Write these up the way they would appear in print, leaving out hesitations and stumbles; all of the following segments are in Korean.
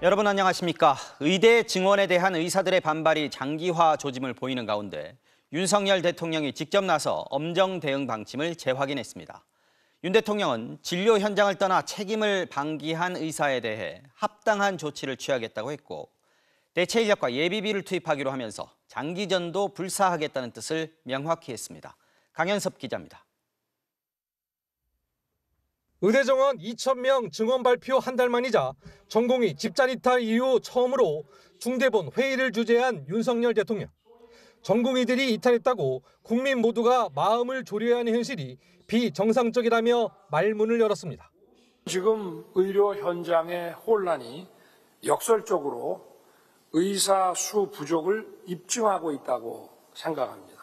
여러분 안녕하십니까? 의대 증원에 대한 의사들의 반발이 장기화 조짐을 보이는 가운데 윤석열 대통령이 직접 나서 엄정 대응 방침을 재확인했습니다. 윤 대통령은 진료 현장을 떠나 책임을 방기한 의사에 대해 합당한 조치를 취하겠다고 했고 대체 인력과 예비비를 투입하기로 하면서 장기전도 불사하겠다는 뜻을 명확히 했습니다. 강현섭 기자입니다. 의대 정원 2,000명 증원 발표 한 달 만이자 전공의 집단 이탈 이후 처음으로 중대본 회의를 주재한 윤석열 대통령. 전공의들이 이탈했다고 국민 모두가 마음을 졸여야 하는 현실이 비정상적이라며 말문을 열었습니다. 지금 의료 현장의 혼란이 역설적으로 의사 수 부족을 입증하고 있다고 생각합니다.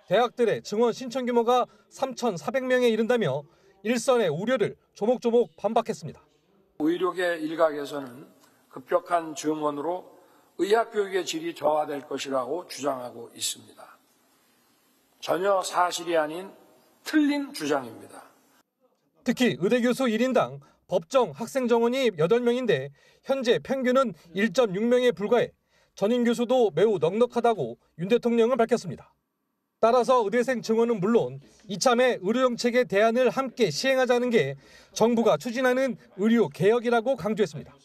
대학들의 증원 신청 규모가 3,400명에 이른다며 일선의 우려를 조목조목 반박했습니다. 의료계 일각에서는 급격한 증원으로 의학교육의 질이 저하될 것이라고 주장하고 있습니다. 전혀 사실이 아닌 틀린 주장입니다. 특히 의대 교수 1인당 법정 학생 정원이 8명인데 현재 평균은 1.6명에 불과해 전임 교수도 매우 넉넉하다고 윤 대통령은 밝혔습니다. 따라서 의대생 증원은 물론 이참에 의료정책의 대안을 함께 시행하자는 게 정부가 추진하는 의료개혁이라고 강조했습니다.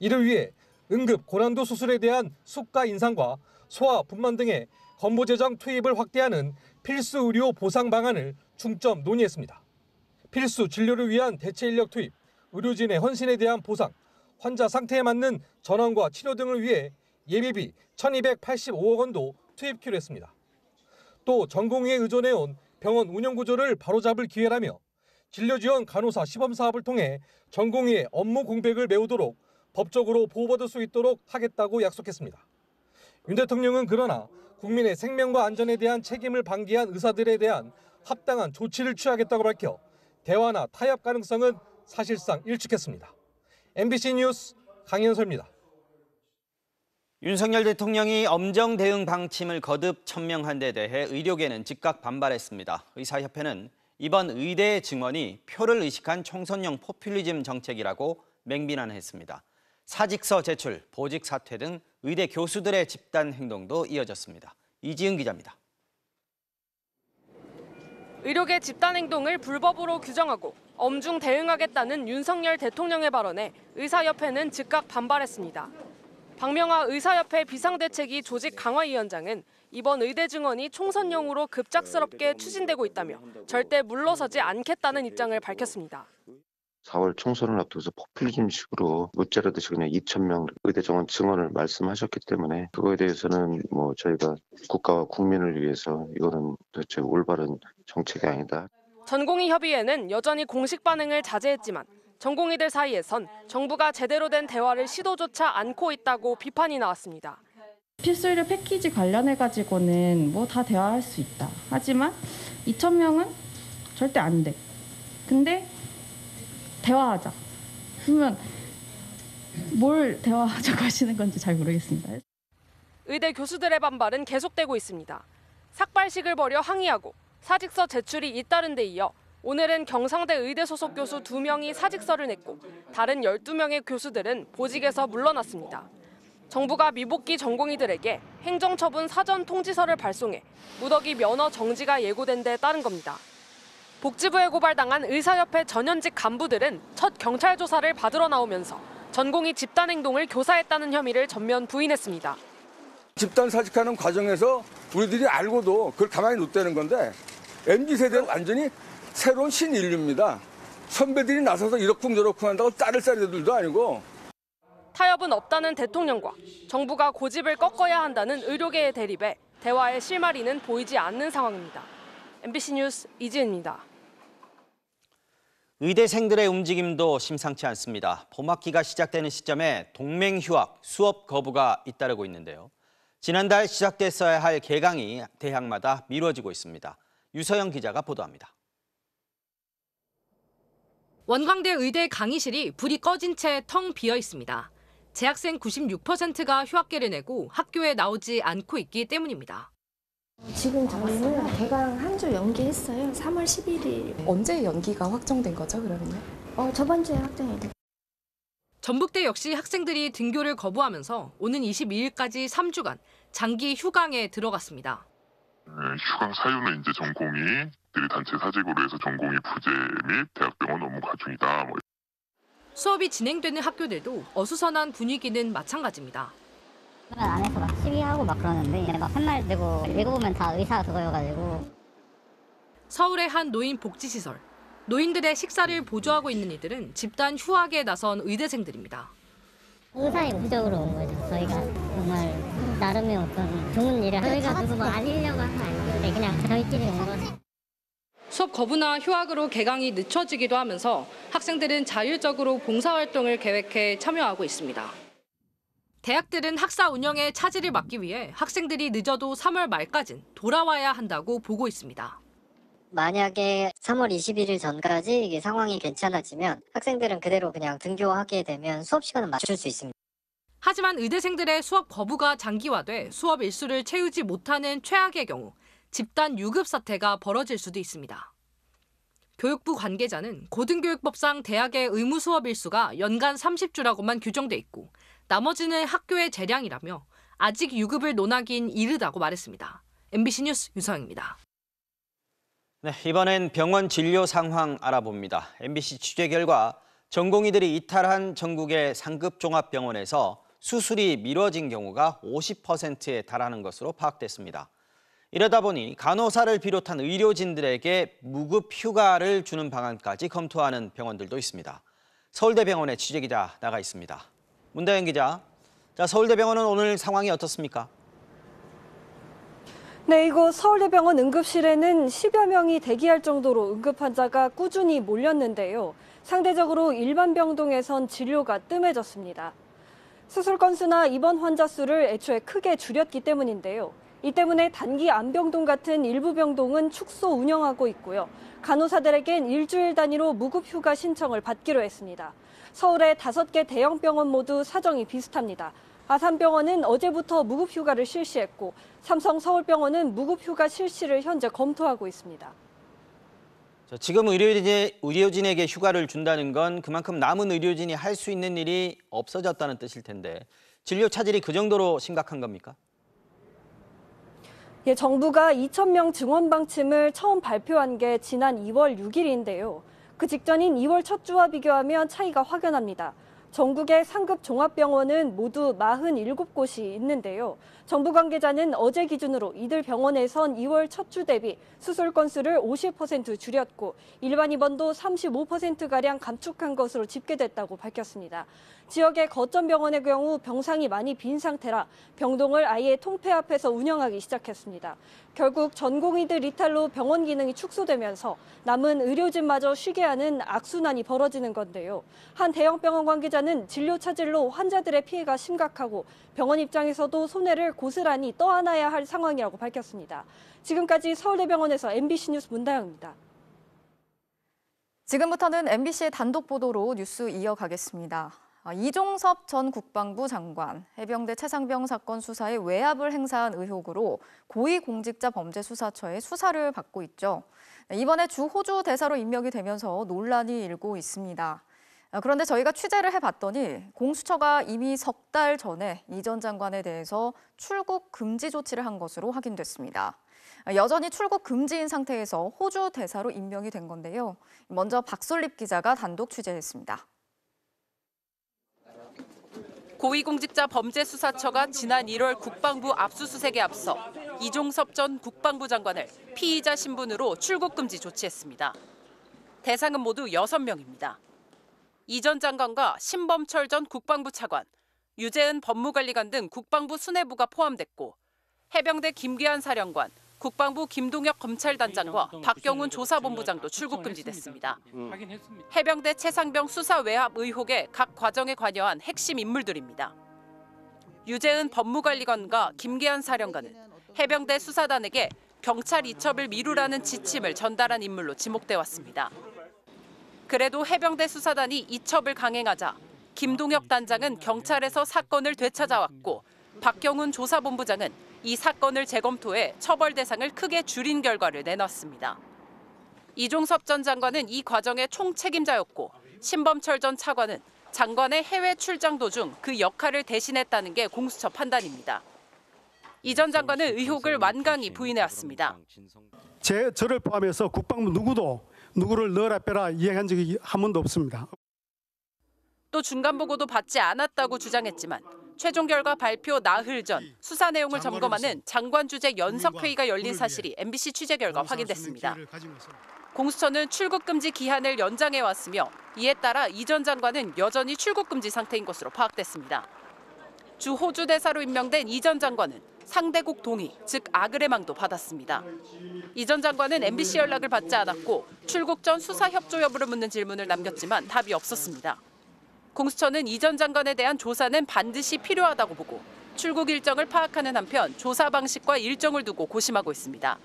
이를 위해 응급 고난도 수술에 대한 수가 인상과 소아, 분만 등의 건보재정 투입을 확대하는 필수 의료 보상 방안을 중점 논의했습니다. 필수 진료를 위한 대체 인력 투입, 의료진의 헌신에 대한 보상, 환자 상태에 맞는 전원과 치료 등을 위해 예비비 1,285억 원도 투입키로 했습니다. 또 전공의에 의존해온 병원 운영 구조를 바로잡을 기회라며 진료지원 간호사 시범 사업을 통해 전공의의 업무 공백을 메우도록 법적으로 보호받을 수 있도록 하겠다고 약속했습니다. 윤 대통령은 그러나 국민의 생명과 안전에 대한 책임을 방기한 의사들에 대한 합당한 조치를 취하겠다고 밝혀 대화나 타협 가능성은 사실상 일축했습니다. MBC 뉴스 강현서입니다. 윤석열 대통령이 엄정 대응 방침을 거듭 천명한 데 대해 의료계는 즉각 반발했습니다. 의사협회는 이번 의대 증원이 표를 의식한 총선용 포퓰리즘 정책이라고 맹비난했습니다. 사직서 제출, 보직 사퇴 등 의대 교수들의 집단 행동도 이어졌습니다. 이지은 기자입니다. 의료계 집단 행동을 불법으로 규정하고 엄중 대응하겠다는 윤석열 대통령의 발언에 의사협회는 즉각 반발했습니다. 박명하 의사협회 비상대책위 조직 강화위원장은 이번 의대 증원이 총선용으로 급작스럽게 추진되고 있다며 절대 물러서지 않겠다는 입장을 밝혔습니다. 4월 총선을 앞두고서 포퓰리즘식으로 무자르듯이 그냥 2,000명 의대 정원 증원을 말씀하셨기 때문에 그거에 대해서는 저희가 국가와 국민을 위해서 이거는 도대체 올바른 정책이 아니다. 전공의 협의회는 여전히 공식 반응을 자제했지만 전공의들 사이에선 정부가 제대로 된 대화를 시도조차 않고 있다고 비판이 나왔습니다. 필수의료 패키지 관련해가지고는 다 대화할 수 있다. 하지만 2,000명은 절대 안 돼. 근데 대화하자. 그러면 뭘 대화하자고 하시는 건지 잘 모르겠습니다. 의대 교수들의 반발은 계속되고 있습니다. 삭발식을 벌여 항의하고 사직서 제출이 잇따른 데 이어 오늘은 경상대 의대 소속 교수 2명이 사직서를 냈고 다른 12명의 교수들은 보직에서 물러났습니다. 정부가 미복귀 전공의들에게 행정처분 사전 통지서를 발송해 무더기 면허 정지가 예고된 데 따른 겁니다. 복지부에 고발당한 의사협회 전현직 간부들은 첫 경찰 조사를 받으러 나오면서 전공의 집단 행동을 교사했다는 혐의를 전면 부인했습니다. 집단 사직하는 과정에서 우리들이 알고도 그걸 가만히 뒀다는 건데 MZ세대는 완전히 새로운 신인류입니다. 선배들이 나서서 이러쿵저러쿵 한다고 따를 쌀이들도 아니고. 타협은 없다는 대통령과 정부가 고집을 꺾어야 한다는 의료계의 대립에 대화의 실마리는 보이지 않는 상황입니다. MBC 뉴스 이지은입니다. 의대생들의 움직임도 심상치 않습니다. 봄학기가 시작되는 시점에 동맹휴학, 수업 거부가 잇따르고 있는데요. 지난달 시작됐어야 할 개강이 대학마다 미뤄지고 있습니다. 유서영 기자가 보도합니다. 원광대 의대 강의실이 불이 꺼진 채 텅 비어 있습니다. 재학생 96%가 휴학계를 내고 학교에 나오지 않고 있기 때문입니다. 지금 저희는 개강 한 주 연기했어요. 3월 11일. 언제 연기가 확정된 거죠, 그러면요? 저번 주에 확정이 됐어요. 전북대 역시 학생들이 등교를 거부하면서 오는 22일까지 3주간 장기 휴강에 들어갔습니다. 휴강 사유는 이제 전공의들이 단체 사직으로 해서 전공의 부재 및 대학병원 업무 과중이다. 수업이 진행되는 학교들도 어수선한 분위기는 마찬가지입니다. 안에서 막 시위하고 막 그러는데 막 팻말 들고 읽어보면 다 의사 그거여가지고. 서울의 한 노인 복지시설. 노인들의 식사를 보조하고 있는 이들은 집단 휴학에 나선 의대생들입니다. 의사의 목적으로 온 거죠. 저희가 정말 나름의 어떤 좋은 일을 저희가 누구 뭐 알리려고 한 거 아닌데 그냥 저희끼리 온 거죠. 수업 거부나 휴학으로 개강이 늦춰지기도 하면서 학생들은 자율적으로 봉사활동을 계획해 참여하고 있습니다. 대학들은 학사 운영에 차질을 막기 위해 학생들이 늦어도 3월 말까진 돌아와야 한다고 보고 있습니다. 만약에 3월 21일 전까지 이게 상황이 괜찮아지면 학생들은 그대로 그냥 등교하게 되면 수업 시간은 맞출 수 있습니다. 하지만 의대생들의 수업 거부가 장기화돼 수업 일수를 채우지 못하는 최악의 경우 집단 유급 사태가 벌어질 수도 있습니다. 교육부 관계자는 고등교육법상 대학의 의무 수업 일수가 연간 30주라고만 규정돼 있고 나머지는 학교의 재량이라며 아직 유급을 논하긴 이르다고 말했습니다. MBC 뉴스 유서영입니다. 네, 이번엔 병원 진료 상황 알아봅니다. MBC 취재 결과 전공의들이 이탈한 전국의 상급 종합병원에서 수술이 미뤄진 경우가 50%에 달하는 것으로 파악됐습니다. 이러다 보니 간호사를 비롯한 의료진들에게 무급 휴가를 주는 방안까지 검토하는 병원들도 있습니다. 서울대병원의 취재기자 나가 있습니다. 문다영 기자, 서울대병원은 오늘 상황이 어떻습니까? 네, 이곳 서울대병원 응급실에는 10여 명이 대기할 정도로 응급 환자가 꾸준히 몰렸는데요. 상대적으로 일반 병동에선 진료가 뜸해졌습니다. 수술 건수나 입원 환자 수를 애초에 크게 줄였기 때문인데요. 이 때문에 단기 안병동 같은 일부 병동은 축소 운영하고 있고요. 간호사들에겐 일주일 단위로 무급 휴가 신청을 받기로 했습니다. 서울의 5개 대형 병원 모두 사정이 비슷합니다. 아산병원은 어제부터 무급 휴가를 실시했고 삼성 서울병원은 무급 휴가 실시를 현재 검토하고 있습니다. 지금 의료진에게 휴가를 준다는 건 그만큼 남은 의료진이 할 수 있는 일이 없어졌다는 뜻일 텐데 진료 차질이 그 정도로 심각한 겁니까? 예, 정부가 2,000명 증원 방침을 처음 발표한 게 지난 2월 6일인데요. 그 직전인 2월 첫 주와 비교하면 차이가 확연합니다. 전국의 상급 종합병원은 모두 47곳이 있는데요. 정부 관계자는 어제 기준으로 이들 병원에선 2월 첫 주 대비 수술 건수를 50% 줄였고 일반 입원도 35%가량 감축한 것으로 집계됐다고 밝혔습니다. 지역의 거점 병원의 경우 병상이 많이 빈 상태라 병동을 아예 통폐합해서 운영하기 시작했습니다. 결국 전공의들 이탈로 병원 기능이 축소되면서 남은 의료진마저 쉬게 하는 악순환이 벌어지는 건데요. 한 대형 병원 관계자는 진료 차질로 환자들의 피해가 심각하고 병원 입장에서도 손해를 고스란히 떠안아야 할 상황이라고 밝혔습니다. 지금까지 서울대병원에서 MBC 뉴스 문다영입니다. 지금부터는 MBC의 단독 보도로 뉴스 이어가겠습니다. 이종섭 전 국방부 장관, 해병대 최상병 사건 수사에 외압을 행사한 의혹으로 고위공직자범죄수사처의 수사를 받고 있죠. 이번에 주 호주 대사로 임명이 되면서 논란이 일고 있습니다. 그런데 저희가 취재를 해봤더니 공수처가 이미 석 달 전에 이 전 장관에 대해서 출국 금지 조치를 한 것으로 확인됐습니다. 여전히 출국 금지인 상태에서 호주 대사로 임명이 된 건데요. 먼저 박솔립 기자가 단독 취재했습니다. 고위공직자범죄수사처가 지난 1월 국방부 압수수색에 앞서 이종섭 전 국방부 장관을 피의자 신분으로 출국금지 조치했습니다. 대상은 모두 6명입니다. 이 전 장관과 신범철 전 국방부 차관, 유재은 법무관리관 등 국방부 수뇌부가 포함됐고 해병대 김귀한 사령관, 국방부 김동혁 검찰단장과 박경훈 조사본부장도 출국금지됐습니다. 해병대 최상병 수사 외압 의혹의 각 과정에 관여한 핵심 인물들입니다. 유재은 법무관리관과 김기한 사령관은 해병대 수사단에게 경찰 이첩을 미루라는 지침을 전달한 인물로 지목돼 왔습니다. 그래도 해병대 수사단이 이첩을 강행하자 김동혁 단장은 경찰에서 사건을 되찾아왔고 박경훈 조사본부장은 이 사건을 재검토해 처벌 대상을 크게 줄인 결과를 내놨습니다. 이종섭 전 장관은 이 과정의 총책임자였고 신범철 전 차관은 장관의 해외 출장 도중 그 역할을 대신했다는 게 공수처 판단입니다. 이 전 장관은 의혹을 완강히 부인해왔습니다. 저를 포함해서 국방부 누구도 누구를 넣어라 빼라 이야기한 적이 한 번도 없습니다. 또 중간 보고도 받지 않았다고 주장했지만 최종 결과 발표 나흘 전 수사 내용을 점검하는 장관 주재 연석회의가 열린 사실이 MBC 취재 결과 확인됐습니다. 공수처는 출국 금지 기한을 연장해 왔으며 이에 따라 이 전 장관은 여전히 출국 금지 상태인 것으로 파악됐습니다. 주 호주 대사로 임명된 이 전 장관은 상대국 동의, 즉 아그레망도 받았습니다. 이 전 장관은 MBC 연락을 받지 않았고 출국 전 수사 협조 여부를 묻는 질문을 남겼지만 답이 없었습니다. 공수처는 이 전 장관에 대한 조사는 반드시 필요하다고 보고 출국 일정을 파악하는 한편 조사 방식과 일정을 두고 고심하고 있습니다.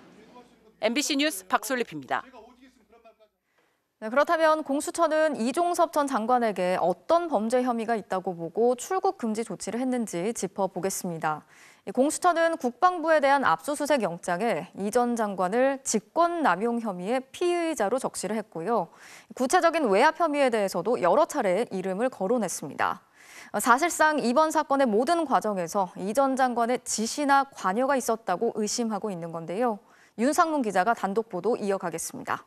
MBC 뉴스 박솔립입니다. 네, 그렇다면 공수처는 이종섭 전 장관에게 어떤 범죄 혐의가 있다고 보고 출국 금지 조치를 했는지 짚어보겠습니다. 공수처는 국방부에 대한 압수수색 영장에 이 전 장관을 직권남용 혐의의 피의자로 적시를 했고요. 구체적인 외압 혐의에 대해서도 여러 차례 이름을 거론했습니다. 사실상 이번 사건의 모든 과정에서 이 전 장관의 지시나 관여가 있었다고 의심하고 있는 건데요. 윤상문 기자가 단독 보도 이어가겠습니다.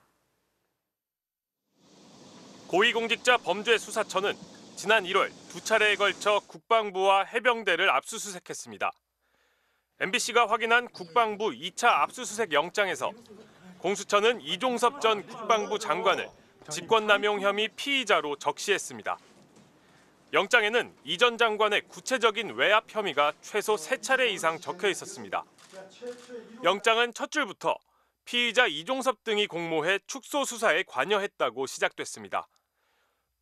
고위공직자 범죄수사처는 지난 1월 두 차례에 걸쳐 국방부와 해병대를 압수수색했습니다. MBC가 확인한 국방부 2차 압수수색 영장에서 공수처는 이종섭 전 국방부 장관을 직권남용 혐의 피의자로 적시했습니다. 영장에는 이 전 장관의 구체적인 외압 혐의가 최소 3차례 이상 적혀 있었습니다. 영장은 첫 줄부터 피의자 이종섭 등이 공모해 축소 수사에 관여했다고 시작됐습니다.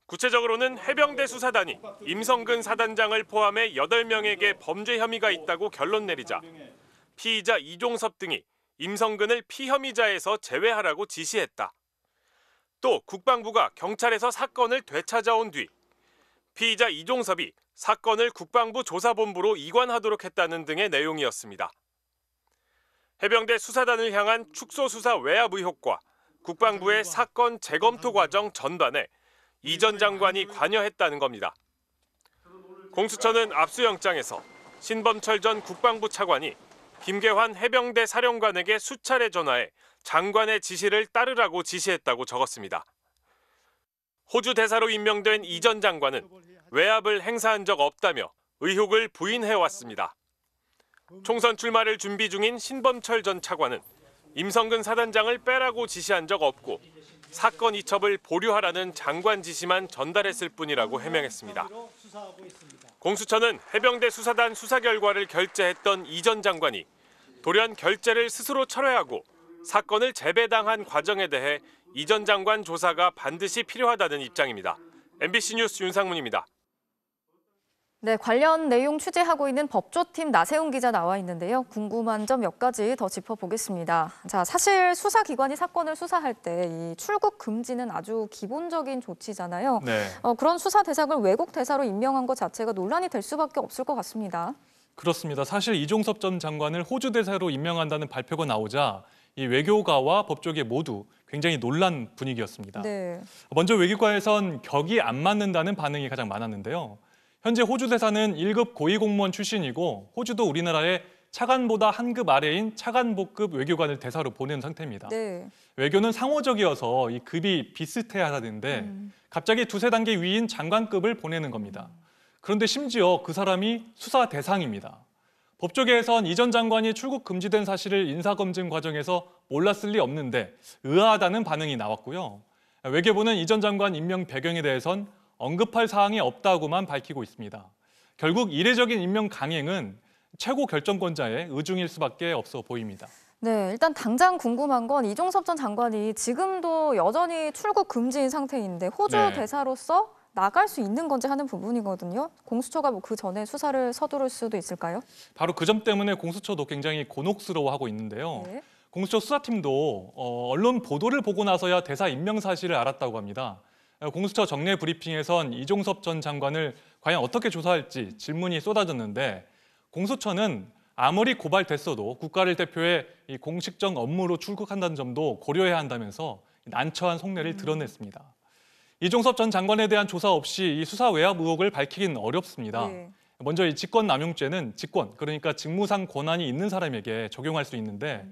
구체적으로는 해병대 수사단이 임성근 사단장을 포함해 8명에게 범죄 혐의가 있다고 결론 내리자 피의자 이종섭 등이 임성근을 피혐의자에서 제외하라고 지시했다. 또 국방부가 경찰에서 사건을 되찾아온 뒤 피의자 이종섭이 사건을 국방부 조사본부로 이관하도록 했다는 등의 내용이었습니다. 해병대 수사단을 향한 축소 수사 외압 의혹과 국방부의 사건 재검토 과정 전반에 이 전 장관이 관여했다는 겁니다. 공수처는 압수영장에서 신범철 전 국방부 차관이 김계환 해병대 사령관에게 수차례 전화해 장관의 지시를 따르라고 지시했다고 적었습니다. 호주 대사로 임명된 이 전 장관은 외압을 행사한 적 없다며 의혹을 부인해왔습니다. 총선 출마를 준비 중인 신범철 전 차관은 임성근 사단장을 빼라고 지시한 적 없고 사건 이첩을 보류하라는 장관 지시만 전달했을 뿐이라고 해명했습니다. 공수처는 해병대 수사단 수사 결과를 결재했던 이 전 장관이 돌연 결재를 스스로 철회하고 사건을 재배당한 과정에 대해 이 전 장관 조사가 반드시 필요하다는 입장입니다. MBC 뉴스 윤상문입니다. 네, 관련 내용 취재하고 있는 법조팀 나세훈 기자 나와 있는데요. 궁금한 점 몇 가지 더 짚어보겠습니다. 자, 사실 수사기관이 사건을 수사할 때 이 출국 금지는 아주 기본적인 조치잖아요. 네. 그런 수사 대상을 외국 대사로 임명한 것 자체가 논란이 될 수밖에 없을 것 같습니다. 그렇습니다. 사실 이종섭 전 장관을 호주 대사로 임명한다는 발표가 나오자 이 외교가와 법조계 모두 굉장히 놀란 분위기였습니다. 네. 먼저 외교가에선 격이 안 맞는다는 반응이 가장 많았는데요. 현재 호주 대사는 1급 고위공무원 출신이고 호주도 우리나라의 차관보다 한 급 아래인 차관보급 외교관을 대사로 보낸 상태입니다. 네. 외교는 상호적이어서 이 급이 비슷해야 하는데 갑자기 두세 단계 위인 장관급을 보내는 겁니다. 그런데 심지어 그 사람이 수사 대상입니다. 법조계에선 이 전 장관이 출국 금지된 사실을 인사검증 과정에서 몰랐을 리 없는데 의아하다는 반응이 나왔고요. 외교부는 이 전 장관 임명 배경에 대해선 언급할 사항이 없다고만 밝히고 있습니다. 결국 이례적인 임명 강행은 최고 결정권자의 의중일 수밖에 없어 보입니다. 네, 일단 당장 궁금한 건 이종섭 전 장관이 지금도 여전히 출국 금지인 상태인데 호주 네. 대사로서 나갈 수 있는 건지 하는 부분이거든요. 공수처가 뭐 그 전에 수사를 서두를 수도 있을까요? 바로 그 점 때문에 공수처도 굉장히 곤혹스러워하고 있는데요. 네. 공수처 수사팀도 언론 보도를 보고 나서야 대사 임명 사실을 알았다고 합니다. 공수처 정례 브리핑에선 이종섭 전 장관을 과연 어떻게 조사할지 질문이 쏟아졌는데 공수처는 아무리 고발됐어도 국가를 대표해 이 공식적 업무로 출국한다는 점도 고려해야 한다면서 난처한 속내를 드러냈습니다. 이종섭 전 장관에 대한 조사 없이 이 수사 외압 의혹을 밝히긴 어렵습니다. 네. 먼저 이 직권남용죄는 직권, 그러니까 직무상 권한이 있는 사람에게 적용할 수 있는데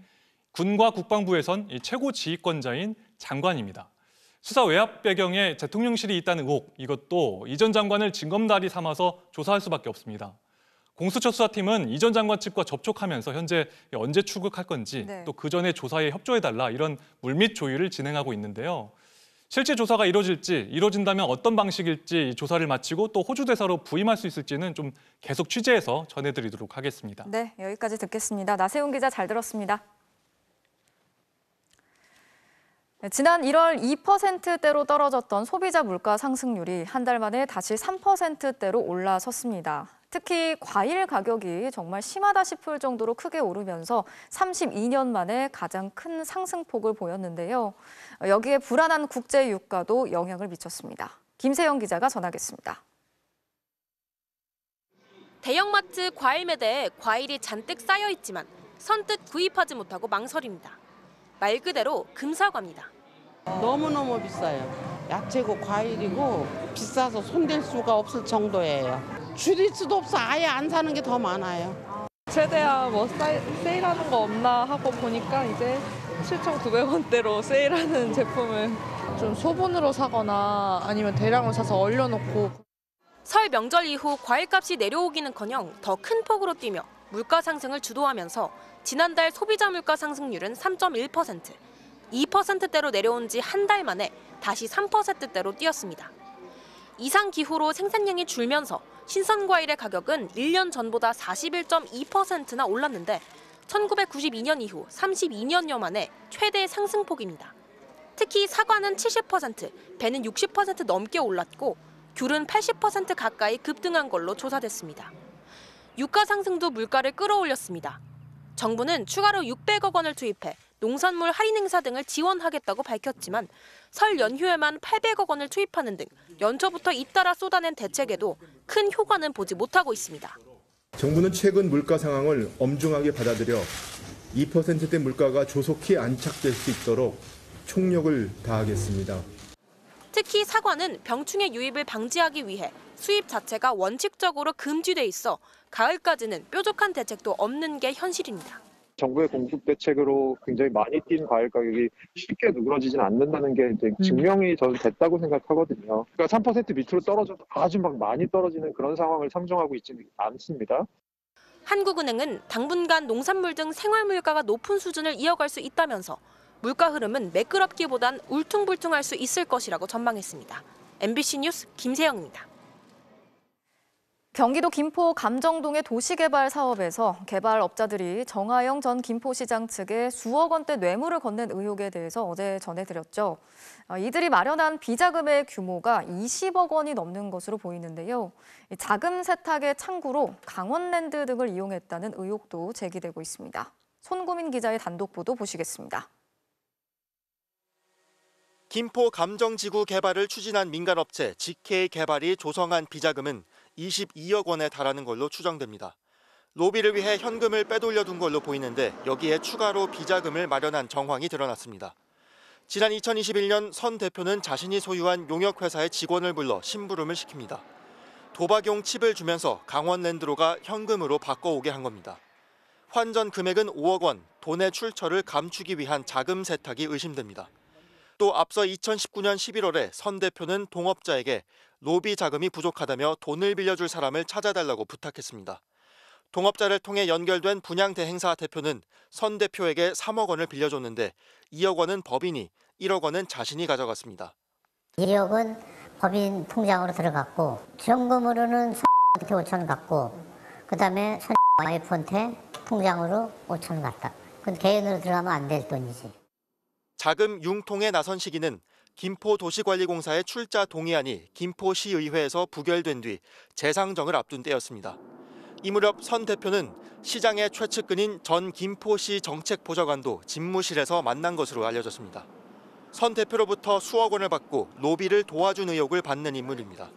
군과 국방부에선 이 최고 지휘권자인 장관입니다. 수사 외압 배경에 대통령실이 있다는 의혹, 이것도 이 전 장관을 징검다리 삼아서 조사할 수밖에 없습니다. 공수처 수사팀은 이 전 장관 측과 접촉하면서 현재 언제 출국할 건지 또 그 전에 조사에 협조해달라 이런 물밑 조율을 진행하고 있는데요. 실제 조사가 이루어진다면 어떤 방식일지 조사를 마치고 또 호주 대사로 부임할 수 있을지는 좀 계속 취재해서 전해드리도록 하겠습니다. 네, 여기까지 듣겠습니다. 나세훈 기자 잘 들었습니다. 지난 1월 2%대로 떨어졌던 소비자 물가 상승률이 한 달 만에 다시 3%대로 올라섰습니다. 특히 과일 가격이 정말 심하다 싶을 정도로 크게 오르면서 32년 만에 가장 큰 상승폭을 보였는데요. 여기에 불안한 국제 유가도 영향을 미쳤습니다. 김세영 기자가 전하겠습니다. 대형마트 과일 매대에 과일이 잔뜩 쌓여 있지만 선뜻 구입하지 못하고 망설입니다. 말 그대로 금사과입니다. 너무너무 비싸요. 야채고 과일이고 비싸서 손댈 수가 없을 정도예요. 줄일 수도 없어. 아예 안 사는 게 더 많아요. 최대한 뭐 세일하는 거 없나 하고 보니까 이제 7,900원대로 세일하는 제품을 좀 소분으로 사거나 아니면 대량으로 사서 얼려놓고. 설 명절 이후 과일값이 내려오기는커녕 더 큰 폭으로 뛰며 물가 상승을 주도하면서 지난달 소비자 물가 상승률은 3.1%, 2%대로 내려온 지 한 달 만에 다시 3%대로 뛰었습니다. 이상 기후로 생산량이 줄면서 신선 과일의 가격은 1년 전보다 41.2%나 올랐는데 1992년 이후 32년여 만에 최대 상승폭입니다. 특히 사과는 70%, 배는 60% 넘게 올랐고 귤은 80% 가까이 급등한 걸로 조사됐습니다. 유가 상승도 물가를 끌어올렸습니다. 정부는 추가로 600억 원을 투입해 농산물 할인 행사 등을 지원하겠다고 밝혔지만 설 연휴에만 800억 원을 투입하는 등 연초부터 잇따라 쏟아낸 대책에도 큰 효과는 보지 못하고 있습니다. 정부는 최근 물가 상황을 엄중하게 받아들여 2%대 물가가 조속히 안착될 수 있도록 총력을 다하겠습니다. 특히 사과는 병충해 유입을 방지하기 위해 수입 자체가 원칙적으로 금지돼 있어 가을까지는 뾰족한 대책도 없는 게 현실입니다. 정부의 공급 대책으로 굉장히 많이 뛴 과일 가격이 쉽게 누그러지진 않는다는 게 이제 증명이 저는 됐다고 생각하거든요. 그러니까 3% 밑으로 떨어져도 아주 막 많이 떨어지는 그런 상황을 상정하고 있지는 않습니다. 한국은행은 당분간 농산물 등 생활 물가가 높은 수준을 이어갈 수 있다면서 물가 흐름은 매끄럽기보단 울퉁불퉁할 수 있을 것이라고 전망했습니다. MBC 뉴스 김세영입니다. 경기도 김포 감정동의 도시개발 사업에서 개발업자들이 정하영 전 김포시장 측에 수억 원대 뇌물을 건넨 의혹에 대해서 어제 전해드렸죠. 이들이 마련한 비자금의 규모가 20억 원이 넘는 것으로 보이는데요. 자금 세탁의 창구로 강원랜드 등을 이용했다는 의혹도 제기되고 있습니다. 손구민 기자의 단독 보도 보시겠습니다. 김포 감정지구 개발을 추진한 민간업체 GK개발이 조성한 비자금은 22억 원에 달하는 걸로 추정됩니다. 로비를 위해 현금을 빼돌려둔 걸로 보이는데 여기에 추가로 비자금을 마련한 정황이 드러났습니다. 지난 2021년 선 대표는 자신이 소유한 용역회사의 직원을 불러 심부름을 시킵니다. 도박용 칩을 주면서 강원랜드로가 현금으로 바꿔오게 한 겁니다. 환전 금액은 5억 원, 돈의 출처를 감추기 위한 자금 세탁이 의심됩니다. 또 앞서 2019년 11월에 선 대표는 동업자에게 로비 자금이 부족하다며 돈을 빌려줄 사람을 찾아달라고 부탁했습니다. 동업자를 통해 연결된 분양대행사 대표는 선 대표에게 3억 원을 빌려줬는데 2억 원은 법인이, 1억 원은 자신이 가져갔습니다. 1억은 법인 통장으로 들어갔고 지원금으로는 선한테 5천 원 갔고 그다음에 선 와이프한테 통장으로 5천 원 갔다. 그건 개인으로 들어가면 안 될 돈이지. 자금 융통에 나선 시기는 김포도시관리공사의 출자 동의안이 김포시의회에서 부결된 뒤 재상정을 앞둔 때였습니다. 이 무렵 선 대표는 시장의 최측근인 전 김포시 정책보좌관도 집무실에서 만난 것으로 알려졌습니다. 선 대표로부터 수억 원을 받고 로비를 도와준 의혹을 받는 인물입니다.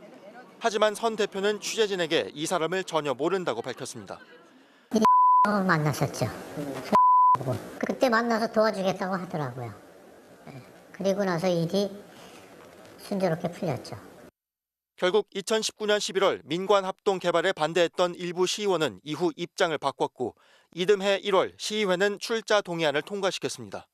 하지만 선 대표는 취재진에게 이 사람을 전혀 모른다고 밝혔습니다. 만났었죠. 그때 만나서 도와주겠다고 하더라고요. 그리고 나서 일이 순조롭게 풀렸죠. 결국 2019년 11월 민관 합동 개발에 반대했던 일부 시의원은 이후 입장을 바꿨고 이듬해 1월 시의회는 출자 동의안을 통과시켰습니다.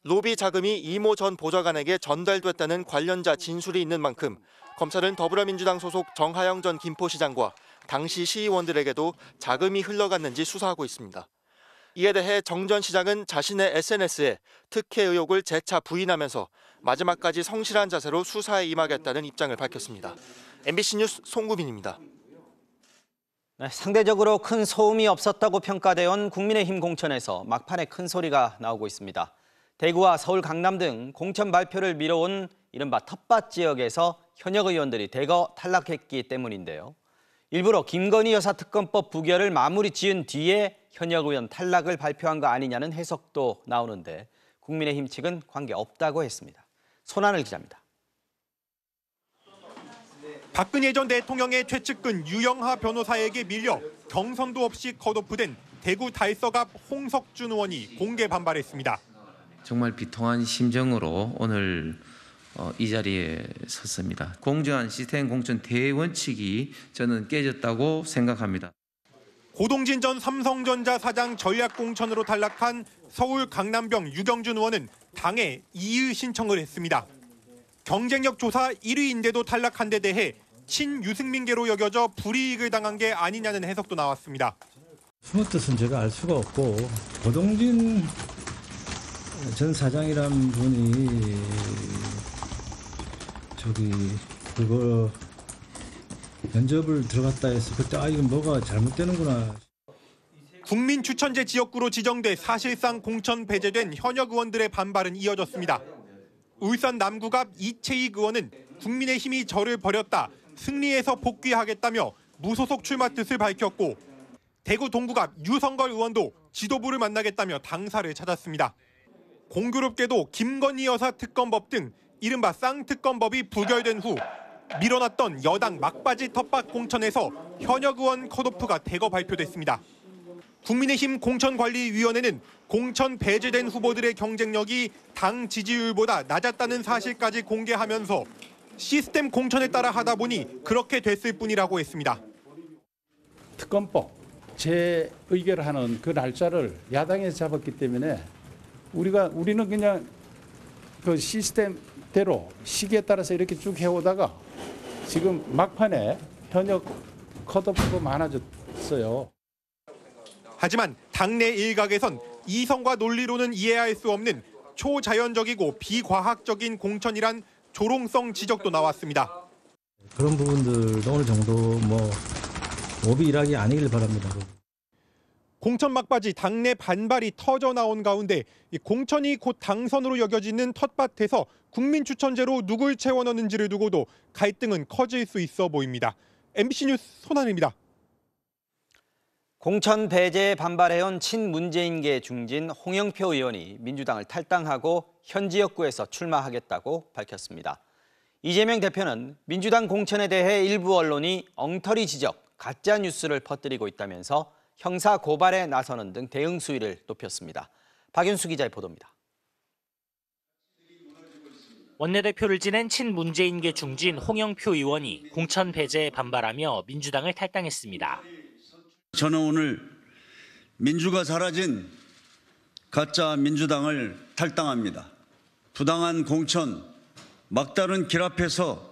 로비 자금이 이모 전 보좌관에게 전달됐다는 관련자 진술이 있는 만큼 검찰은 더불어민주당 소속 정하영 전 김포시장과 당시 시의원들에게도 자금이 흘러갔는지 수사하고 있습니다. 이에 대해 정 전 시장은 자신의 SNS에 특혜 의혹을 재차 부인하면서 마지막까지 성실한 자세로 수사에 임하겠다는 입장을 밝혔습니다. MBC 뉴스 송구빈입니다. 네, 상대적으로 큰 소음이 없었다고 평가되어 국민의힘 공천에서 막판에 큰 소리가 나오고 있습니다. 대구와 서울 강남 등 공천 발표를 미뤄온 이른바 텃밭 지역에서 현역 의원들이 대거 탈락했기 때문인데요. 일부러 김건희 여사 특검법 부결을 마무리 지은 뒤에 현역 의원 탈락을 발표한 거 아니냐는 해석도 나오는데 국민의힘 측은 관계없다고 했습니다. 손하늘 기자입니다. 박근혜 전 대통령의 최측근 유영하 변호사에게 밀려 경선도 없이 컷오프된 대구 달서갑 홍석준 의원이 공개 반발했습니다. 정말 비통한 심정으로 오늘 이 자리에 섰습니다. 공정한 시스템 공천 대원칙이 저는 깨졌다고 생각합니다. 고동진 전 삼성전자 사장 전략공천으로 탈락한 서울 강남병 유경준 의원은 당에 이의 신청을 했습니다. 경쟁력 조사 1위인데도 탈락한 데 대해 친유승민계로 여겨져 불이익을 당한 게 아니냐는 해석도 나왔습니다. 숨은 뜻은 제가 알 수가 없고 고동진 전 사장이란 분이 그거 면접을 들어갔다 해서 그때 이건 뭐가 잘못되는구나. 국민 추천제 지역구로 지정돼 사실상 공천 배제된 현역 의원들의 반발은 이어졌습니다. 울산 남구갑 이채익 의원은 국민의힘이 저를 버렸다, 승리해서 복귀하겠다며 무소속 출마 뜻을 밝혔고 대구 동구갑 유성걸 의원도 지도부를 만나겠다며 당사를 찾았습니다. 공교롭게도 김건희 여사 특검법 등 이른바 쌍특검법이 부결된 후 밀어놨던 여당 막바지 텃밭 공천에서 현역 의원 컷오프가 대거 발표됐습니다. 국민의힘 공천관리위원회는 공천 배제된 후보들의 경쟁력이 당 지지율보다 낮았다는 사실까지 공개하면서 시스템 공천에 따라 하다 보니 그렇게 됐을 뿐이라고 했습니다. 특검법 재의결하는 그 날짜를 야당에서 잡았기 때문에 우리는 그냥 그 시스템대로 시기에 따라서 이렇게 쭉 해오다가 지금 막판에 현역 컷오프가 많아졌어요. 하지만 당내 일각에선 이성과 논리로는 이해할 수 없는 초자연적이고 비과학적인 공천이란 조롱성 지적도 나왔습니다. 그런 부분들 어느 정도 오비 일학이 아니길 바랍니다. 공천 막바지 당내 반발이 터져 나온 가운데 공천이 곧 당선으로 여겨지는 텃밭에서 국민 추천제로 누굴 채워 넣는지를 두고도 갈등은 커질 수 있어 보입니다. MBC 뉴스 손하늘입니다. 공천 배제에 반발해온 친문재인계 중진 홍영표 의원이 민주당을 탈당하고 현 지역구에서 출마하겠다고 밝혔습니다. 이재명 대표는 민주당 공천에 대해 일부 언론이 엉터리 지적, 가짜 뉴스를 퍼뜨리고 있다면서 형사 고발에 나서는 등 대응 수위를 높였습니다. 박윤수 기자의 보도입니다. 원내대표를 지낸 친문재인계 중진 홍영표 의원이 공천 배제에 반발하며 민주당을 탈당했습니다. 저는 오늘 민주가 사라진 가짜 민주당을 탈당합니다. 부당한 공천, 막다른 길 앞에서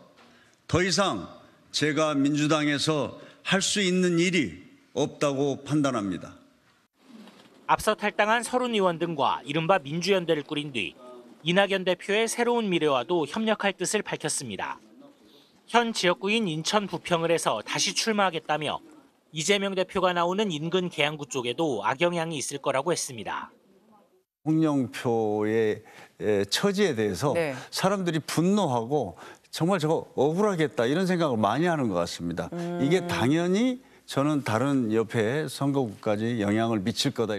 더 이상 제가 민주당에서 할 수 있는 일이 없다고 판단합니다. 앞서 탈당한 서른 의원 등과 이른바 민주연대를 꾸린 뒤 이낙연 대표의 새로운 미래와도 협력할 뜻을 밝혔습니다. 현 지역구인 인천 부평을 해서 다시 출마하겠다며 이재명 대표가 나오는 인근 계양구 쪽에도 악영향이 있을 거라고 했습니다. 홍영표의 처지에 대해서 사람들이 분노하고 정말 저거 억울하겠다 이런 생각을 많이 하는 것 같습니다. 이게 당연히 저는 다른 옆에 선거구까지 영향을 미칠 거다.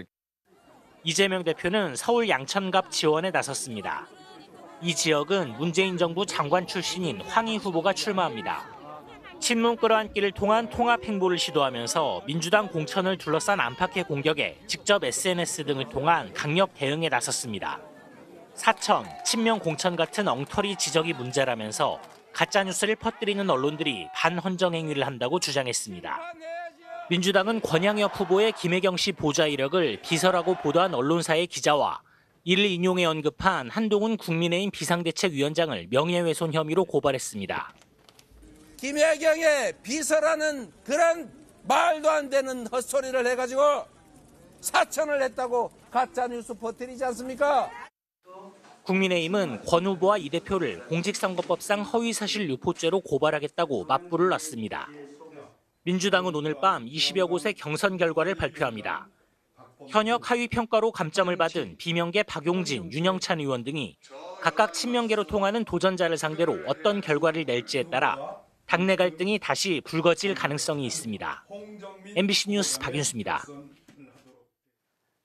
이재명 대표는 서울 양천갑 지원에 나섰습니다. 이 지역은 문재인 정부 장관 출신인 황희 후보가 출마합니다. 친문 끌어안기를 통한 통합 행보를 시도하면서 민주당 공천을 둘러싼 안팎의 공격에 직접 SNS 등을 통한 강력 대응에 나섰습니다. 사천, 친명 공천 같은 엉터리 지적이 문제라면서 가짜뉴스를 퍼뜨리는 언론들이 반헌정 행위를 한다고 주장했습니다. 민주당은 권양엽 후보의 김혜경 씨 보좌 이력을 비서라고 보도한 언론사의 기자와 이를 인용해 언급한 한동훈 국민의힘 비상대책위원장을 명예훼손 혐의로 고발했습니다. 김혜경의 비서라는 그런 말도 안 되는 헛소리를 해가지고 사천을 했다고 가짜뉴스 퍼뜨리지 않습니까? 국민의힘은 권 후보와 이 대표를 공직선거법상 허위사실 유포죄로 고발하겠다고 맞불을 놨습니다. 민주당은 오늘 밤 20여 곳의 경선 결과를 발표합니다. 현역 하위 평가로 감점을 받은 비명계 박용진, 윤영찬 의원 등이 각각 친명계로 통하는 도전자를 상대로 어떤 결과를 낼지에 따라 당내 갈등이 다시 불거질 가능성이 있습니다. MBC 뉴스 박윤수입니다.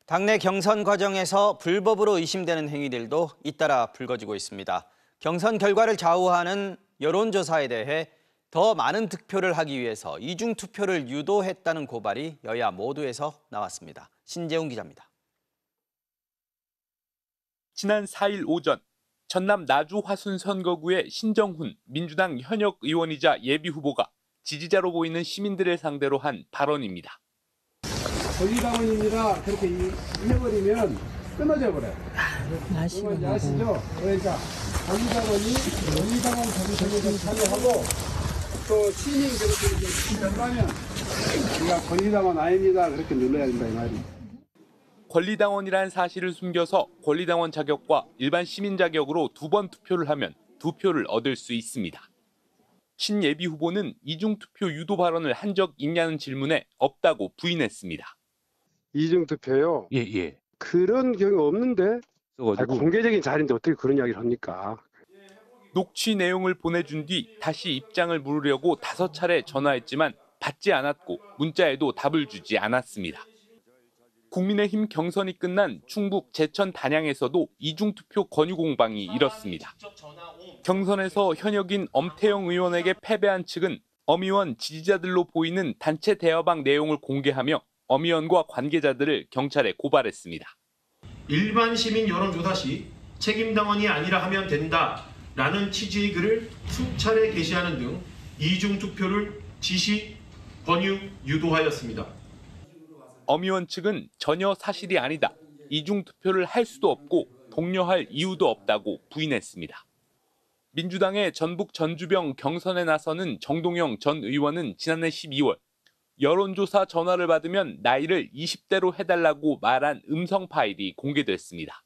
당내 경선 과정에서 불법으로 의심되는 행위들도 잇따라 불거지고 있습니다. 경선 결과를 좌우하는 여론조사에 대해 더 많은 득표를 하기 위해서 이중투표를 유도했다는 고발이 여야 모두에서 나왔습니다. 신재웅 기자입니다. 지난 4일 오전 전남 나주 화순 선거구의 신정훈 민주당 현역 의원이자 예비후보가 지지자로 보이는 시민들을 상대로 한 발언입니다. 권리당원입니다. 그렇게 해버리면 끊어져 버려요. 아시죠? 그러니까 권리당원이 권리당원 정치에 참여하고 또 시민 그렇게 연락하면 우리가 권리당원 아닙니다. 그렇게 눌러야 된다 이 말이에요. 권리당원이란 사실을 숨겨서 권리당원 자격과 일반 시민 자격으로 2번 투표를 하면 2표를 얻을 수 있습니다. 신 예비 후보는 이중투표 유도 발언을 한 적 있냐는 질문에 없다고 부인했습니다. 이중투표요? 예. 그런 경우 없는데 공개적인 자리인데 어떻게 그런 이야기를 합니까? 녹취 내용을 보내준 뒤 다시 입장을 물으려고 5차례 전화했지만 받지 않았고 문자에도 답을 주지 않았습니다. 국민의힘 경선이 끝난 충북 제천 단양에서도 이중투표 권유 공방이 일었습니다. 경선에서 현역인 엄태영 의원에게 패배한 측은 엄 의원 지지자들로 보이는 단체 대화방 내용을 공개하며 엄 의원과 관계자들을 경찰에 고발했습니다. 일반 시민 여론조사 시 책임당원이 아니라 하면 된다라는 취지의 글을 수차례 게시하는 등 이중투표를 지시, 권유, 유도하였습니다. 엄 의원 측은 전혀 사실이 아니다. 이중투표를 할 수도 없고 독려할 이유도 없다고 부인했습니다. 민주당의 전북 전주병 경선에 나서는 정동영 전 의원은 지난해 12월 여론조사 전화를 받으면 나이를 20대로 해달라고 말한 음성 파일이 공개됐습니다.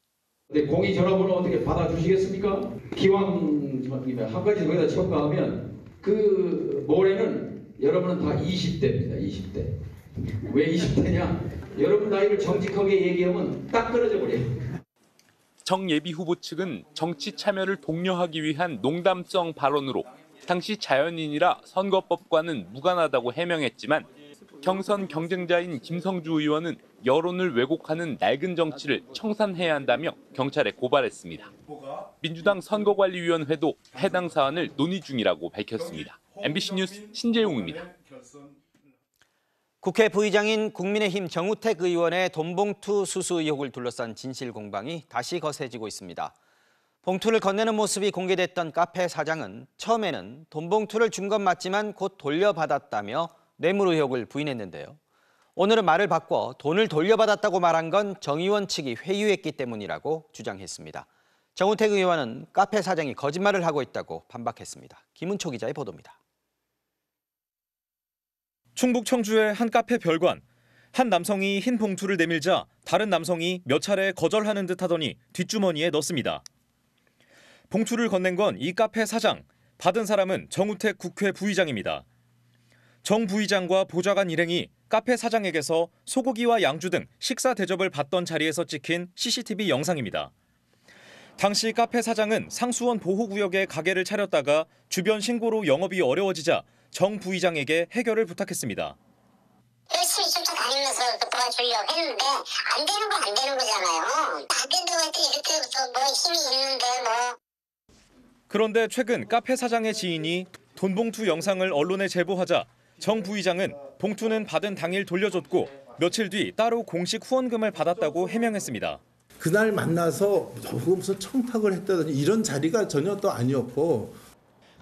공의 전화번호 어떻게 받아주시겠습니까? 기왕 한 가지 거기다 첨가하면 그 모레는 여러분은 다 20대입니다. 20대. 왜 20대냐? 여러분 나이를 정직하게 얘기하면 딱 떨어져 버려요. 정 예비 후보 측은 정치 참여를 독려하기 위한 농담성 발언으로 당시 자연인이라 선거법과는 무관하다고 해명했지만 경선 경쟁자인 김성주 의원은 여론을 왜곡하는 낡은 정치를 청산해야 한다며 경찰에 고발했습니다. 민주당 선거관리위원회도 해당 사안을 논의 중이라고 밝혔습니다. MBC 뉴스 신재용입니다. 국회 부의장인 국민의힘 정우택 의원의 돈봉투 수수 의혹을 둘러싼 진실 공방이 다시 거세지고 있습니다. 봉투를 건네는 모습이 공개됐던 카페 사장은 처음에는 돈봉투를 준 건 맞지만 곧 돌려받았다며 뇌물 의혹을 부인했는데요. 오늘은 말을 바꿔 돈을 돌려받았다고 말한 건 정 의원 측이 회유했기 때문이라고 주장했습니다. 정우택 의원은 카페 사장이 거짓말을 하고 있다고 반박했습니다. 김은초 기자의 보도입니다. 충북 청주의 한 카페 별관. 한 남성이 흰 봉투를 내밀자 다른 남성이 몇 차례 거절하는 듯 하더니 뒷주머니에 넣습니다. 봉투를 건넨 건 이 카페 사장, 받은 사람은 정우택 국회 부의장입니다. 정 부의장과 보좌관 일행이 카페 사장에게서 소고기와 양주 등 식사 대접을 받던 자리에서 찍힌 CCTV 영상입니다. 당시 카페 사장은 상수원 보호구역에 가게를 차렸다가 주변 신고로 영업이 어려워지자 정 부의장에게 해결을 부탁했습니다. 열심히 쫓아다니면서 도와주려고 했는데 안 되는 건 안 되는 거잖아요. 안 된다고 했더니 이렇게 뭐 힘이 있는데 뭐. 그런데 최근 카페 사장의 지인이 돈봉투 영상을 언론에 제보하자 정 부의장은 봉투는 받은 당일 돌려줬고 며칠 뒤 따로 공식 후원금을 받았다고 해명했습니다. 그날 만나서 무슨 청탁을 했다든지 이런 자리가 전혀 또 아니었고.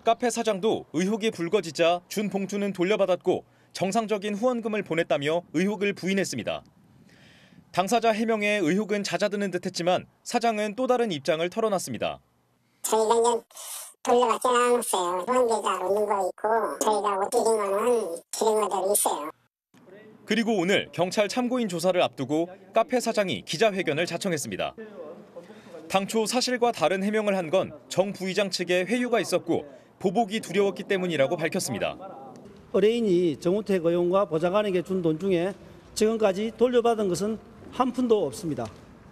카페 사장도 의혹이 불거지자 준 봉투는 돌려받았고 정상적인 후원금을 보냈다며 의혹을 부인했습니다. 당사자 해명에 의혹은 잦아드는 듯했지만 사장은 또 다른 입장을 털어놨습니다. 저희가 이제 돌려받지 않았어요. 후원계좌 올린 거 있고 저희가 못 드린 거는 드린 것들이 있어요. 그리고 오늘 경찰 참고인 조사를 앞두고 카페 사장이 기자회견을 자청했습니다. 당초 사실과 다른 해명을 한 건 정 부의장 측에 회유가 있었고 보복이 두려웠기 때문이라고 밝혔습니다. 의뢰인이 정우택 의원과 보좌관에게 준 돈 중에 지금까지 돌려받은 것은 한 푼도 없습니다.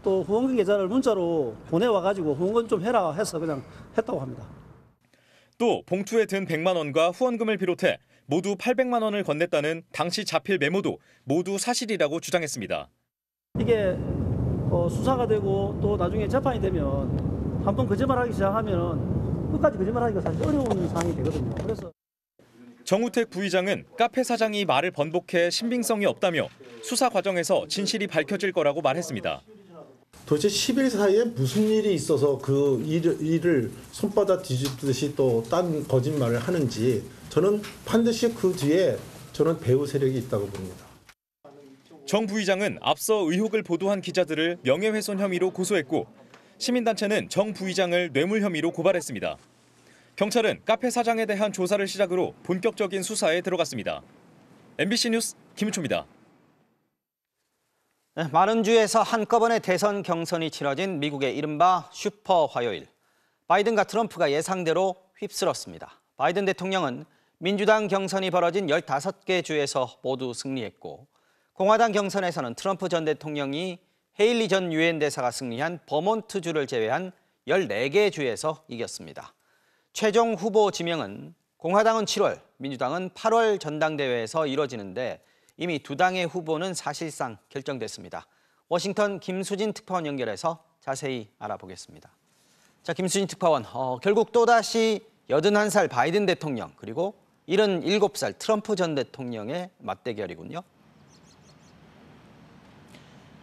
또 후원금 계좌를 문자로 보내와가지고 후원금 좀 해라 해서 그냥 했다고 합니다. 또 봉투에 든 100만 원과 후원금을 비롯해 모두 800만 원을 건넸다는 당시 자필 메모도 모두 사실이라고 주장했습니다. 이게 수사가 되고 또 나중에 재판이 되면 한 번 거짓말하기 시작하면 끝까지 거짓말하기가 사실 어려운 상황이 되거든요. 그래서 정우택 부의장은 카페 사장이 말을 번복해 신빙성이 없다며 수사 과정에서 진실이 밝혀질 거라고 말했습니다. 도대체 10일 사이에 무슨 일이 있어서 그 일을 손바닥 뒤집듯이 또 딴 거짓말을 하는지 저는 반드시 그 뒤에 저는 배후 세력이 있다고 봅니다. 정 부의장은 앞서 의혹을 보도한 기자들을 명예훼손 혐의로 고소했고 시민단체는 정 부의장을 뇌물 혐의로 고발했습니다. 경찰은 카페 사장에 대한 조사를 시작으로 본격적인 수사에 들어갔습니다. MBC 뉴스 김우초입니다. 많은 주에서 한꺼번에 대선 경선이 치러진 미국의 이른바 슈퍼 화요일. 바이든과 트럼프가 예상대로 휩쓸었습니다. 바이든 대통령은 민주당 경선이 벌어진 15개 주에서 모두 승리했고 공화당 경선에서는 트럼프 전 대통령이 헤일리 전 유엔 대사가 승리한 버몬트주를 제외한 14개 주에서 이겼습니다. 최종 후보 지명은 공화당은 7월, 민주당은 8월 전당대회에서 이뤄지는데 이미 두 당의 후보는 사실상 결정됐습니다. 워싱턴 김수진 특파원 연결해서 자세히 알아보겠습니다. 자, 김수진 특파원, 결국 또다시 81살 바이든 대통령 그리고 77살 트럼프 전 대통령의 맞대결이군요.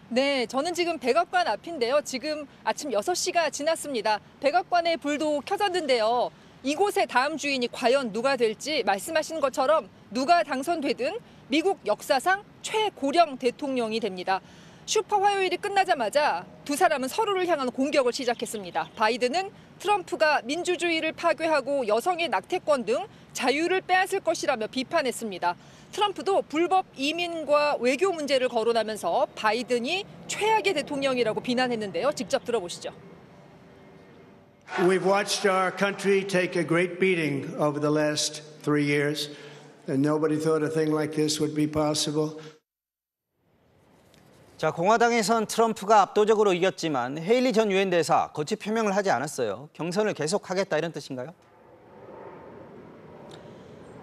네, 저는 지금 백악관 앞인데요. 지금 아침 6시가 지났습니다. 백악관의 불도 켜졌는데요. 이곳의 다음 주인이 과연 누가 될지 말씀하신 것처럼 누가 당선되든 미국 역사상 최고령 대통령이 됩니다. 슈퍼 화요일이 끝나자마자 두 사람은 서로를 향한 공격을 시작했습니다. 바이든은 트럼프가 민주주의를 파괴하고 여성의 낙태권 등 자유를 빼앗을 것이라며 비판했습니다. 트럼프도 불법 이민과 외교 문제를 거론하면서 바이든이 최악의 대통령이라고 비난했는데요. 직접 들어보시죠. We've watched our country take a great beating over the last 3 years, and nobody thought a thing like this would be possible. 자, 공화당에선 트럼프가 압도적으로 이겼지만 헤일리 전 유엔 대사 거취 표명을 하지 않았어요. 경선을 계속하겠다 이런 뜻인가요?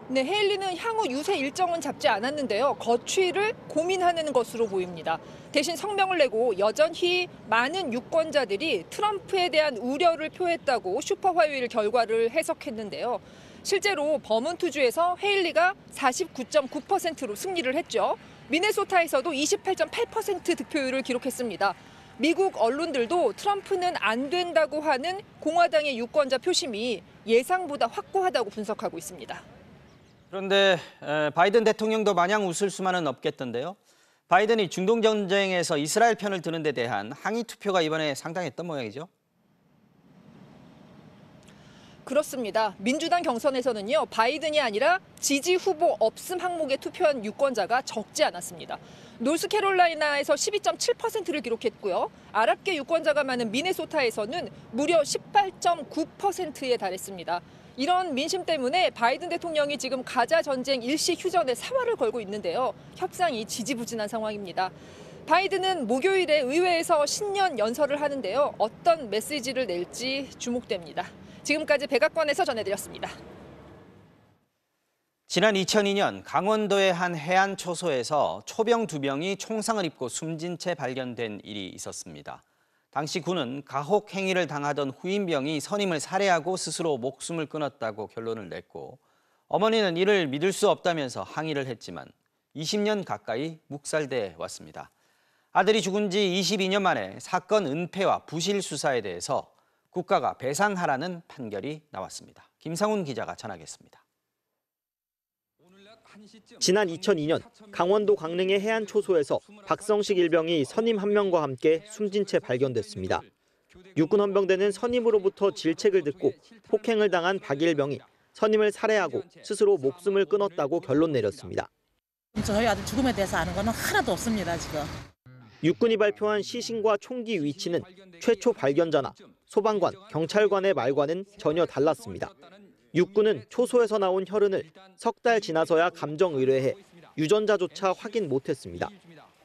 네, 헤일리는 향후 유세 일정은 잡지 않았는데요. 거취를 고민하는 것으로 보입니다. 대신 성명을 내고 여전히 많은 유권자들이 트럼프에 대한 우려를 표했다고 슈퍼 화요일 결과를 해석했는데요. 실제로 버몬트주에서 헤일리가 49.9%로 승리를 했죠. 미네소타에서도 28.8% 득표율을 기록했습니다. 미국 언론들도 트럼프는 안 된다고 하는 공화당의 유권자 표심이 예상보다 확고하다고 분석하고 있습니다. 그런데 바이든 대통령도 마냥 웃을 수만은 없겠던데요. 바이든이 중동 전쟁에서 이스라엘 편을 드는 데 대한 항의 투표가 이번에 상당했던 모양이죠. 그렇습니다. 민주당 경선에서는요, 바이든이 아니라 지지 후보 없음 항목에 투표한 유권자가 적지 않았습니다. 노스캐롤라이나에서 12.7%를 기록했고요. 아랍계 유권자가 많은 미네소타에서는 무려 18.9%에 달했습니다. 이런 민심 때문에 바이든 대통령이 지금 가자 전쟁 일시 휴전에 사활을 걸고 있는데요. 협상이 지지부진한 상황입니다. 바이든은 목요일에 의회에서 신년 연설을 하는데요. 어떤 메시지를 낼지 주목됩니다. 지금까지 백악관에서 전해드렸습니다. 지난 2002년 강원도의 한 해안 초소에서 초병 2명이 총상을 입고 숨진 채 발견된 일이 있었습니다. 당시 군은 가혹 행위를 당하던 후임병이 선임을 살해하고 스스로 목숨을 끊었다고 결론을 냈고 어머니는 이를 믿을 수 없다면서 항의를 했지만 20년 가까이 묵살돼 왔습니다. 아들이 죽은 지 22년 만에 사건 은폐와 부실 수사에 대해서 국가가 배상하라는 판결이 나왔습니다. 김상훈 기자가 전하겠습니다. 지난 2002년 강원도 강릉의 해안 초소에서 박성식 일병이 선임 한 명과 함께 숨진 채 발견됐습니다. 육군 헌병대는 선임으로부터 질책을 듣고 폭행을 당한 박 일병이 선임을 살해하고 스스로 목숨을 끊었다고 결론 내렸습니다. 저희 아들 죽음에 대해서 아는 거는 하나도 없습니다, 지금. 육군이 발표한 시신과 총기 위치는 최초 발견자나 소방관, 경찰관의 말과는 전혀 달랐습니다. 육군은 초소에서 나온 혈흔을 석 달 지나서야 감정 의뢰해 유전자조차 확인 못했습니다.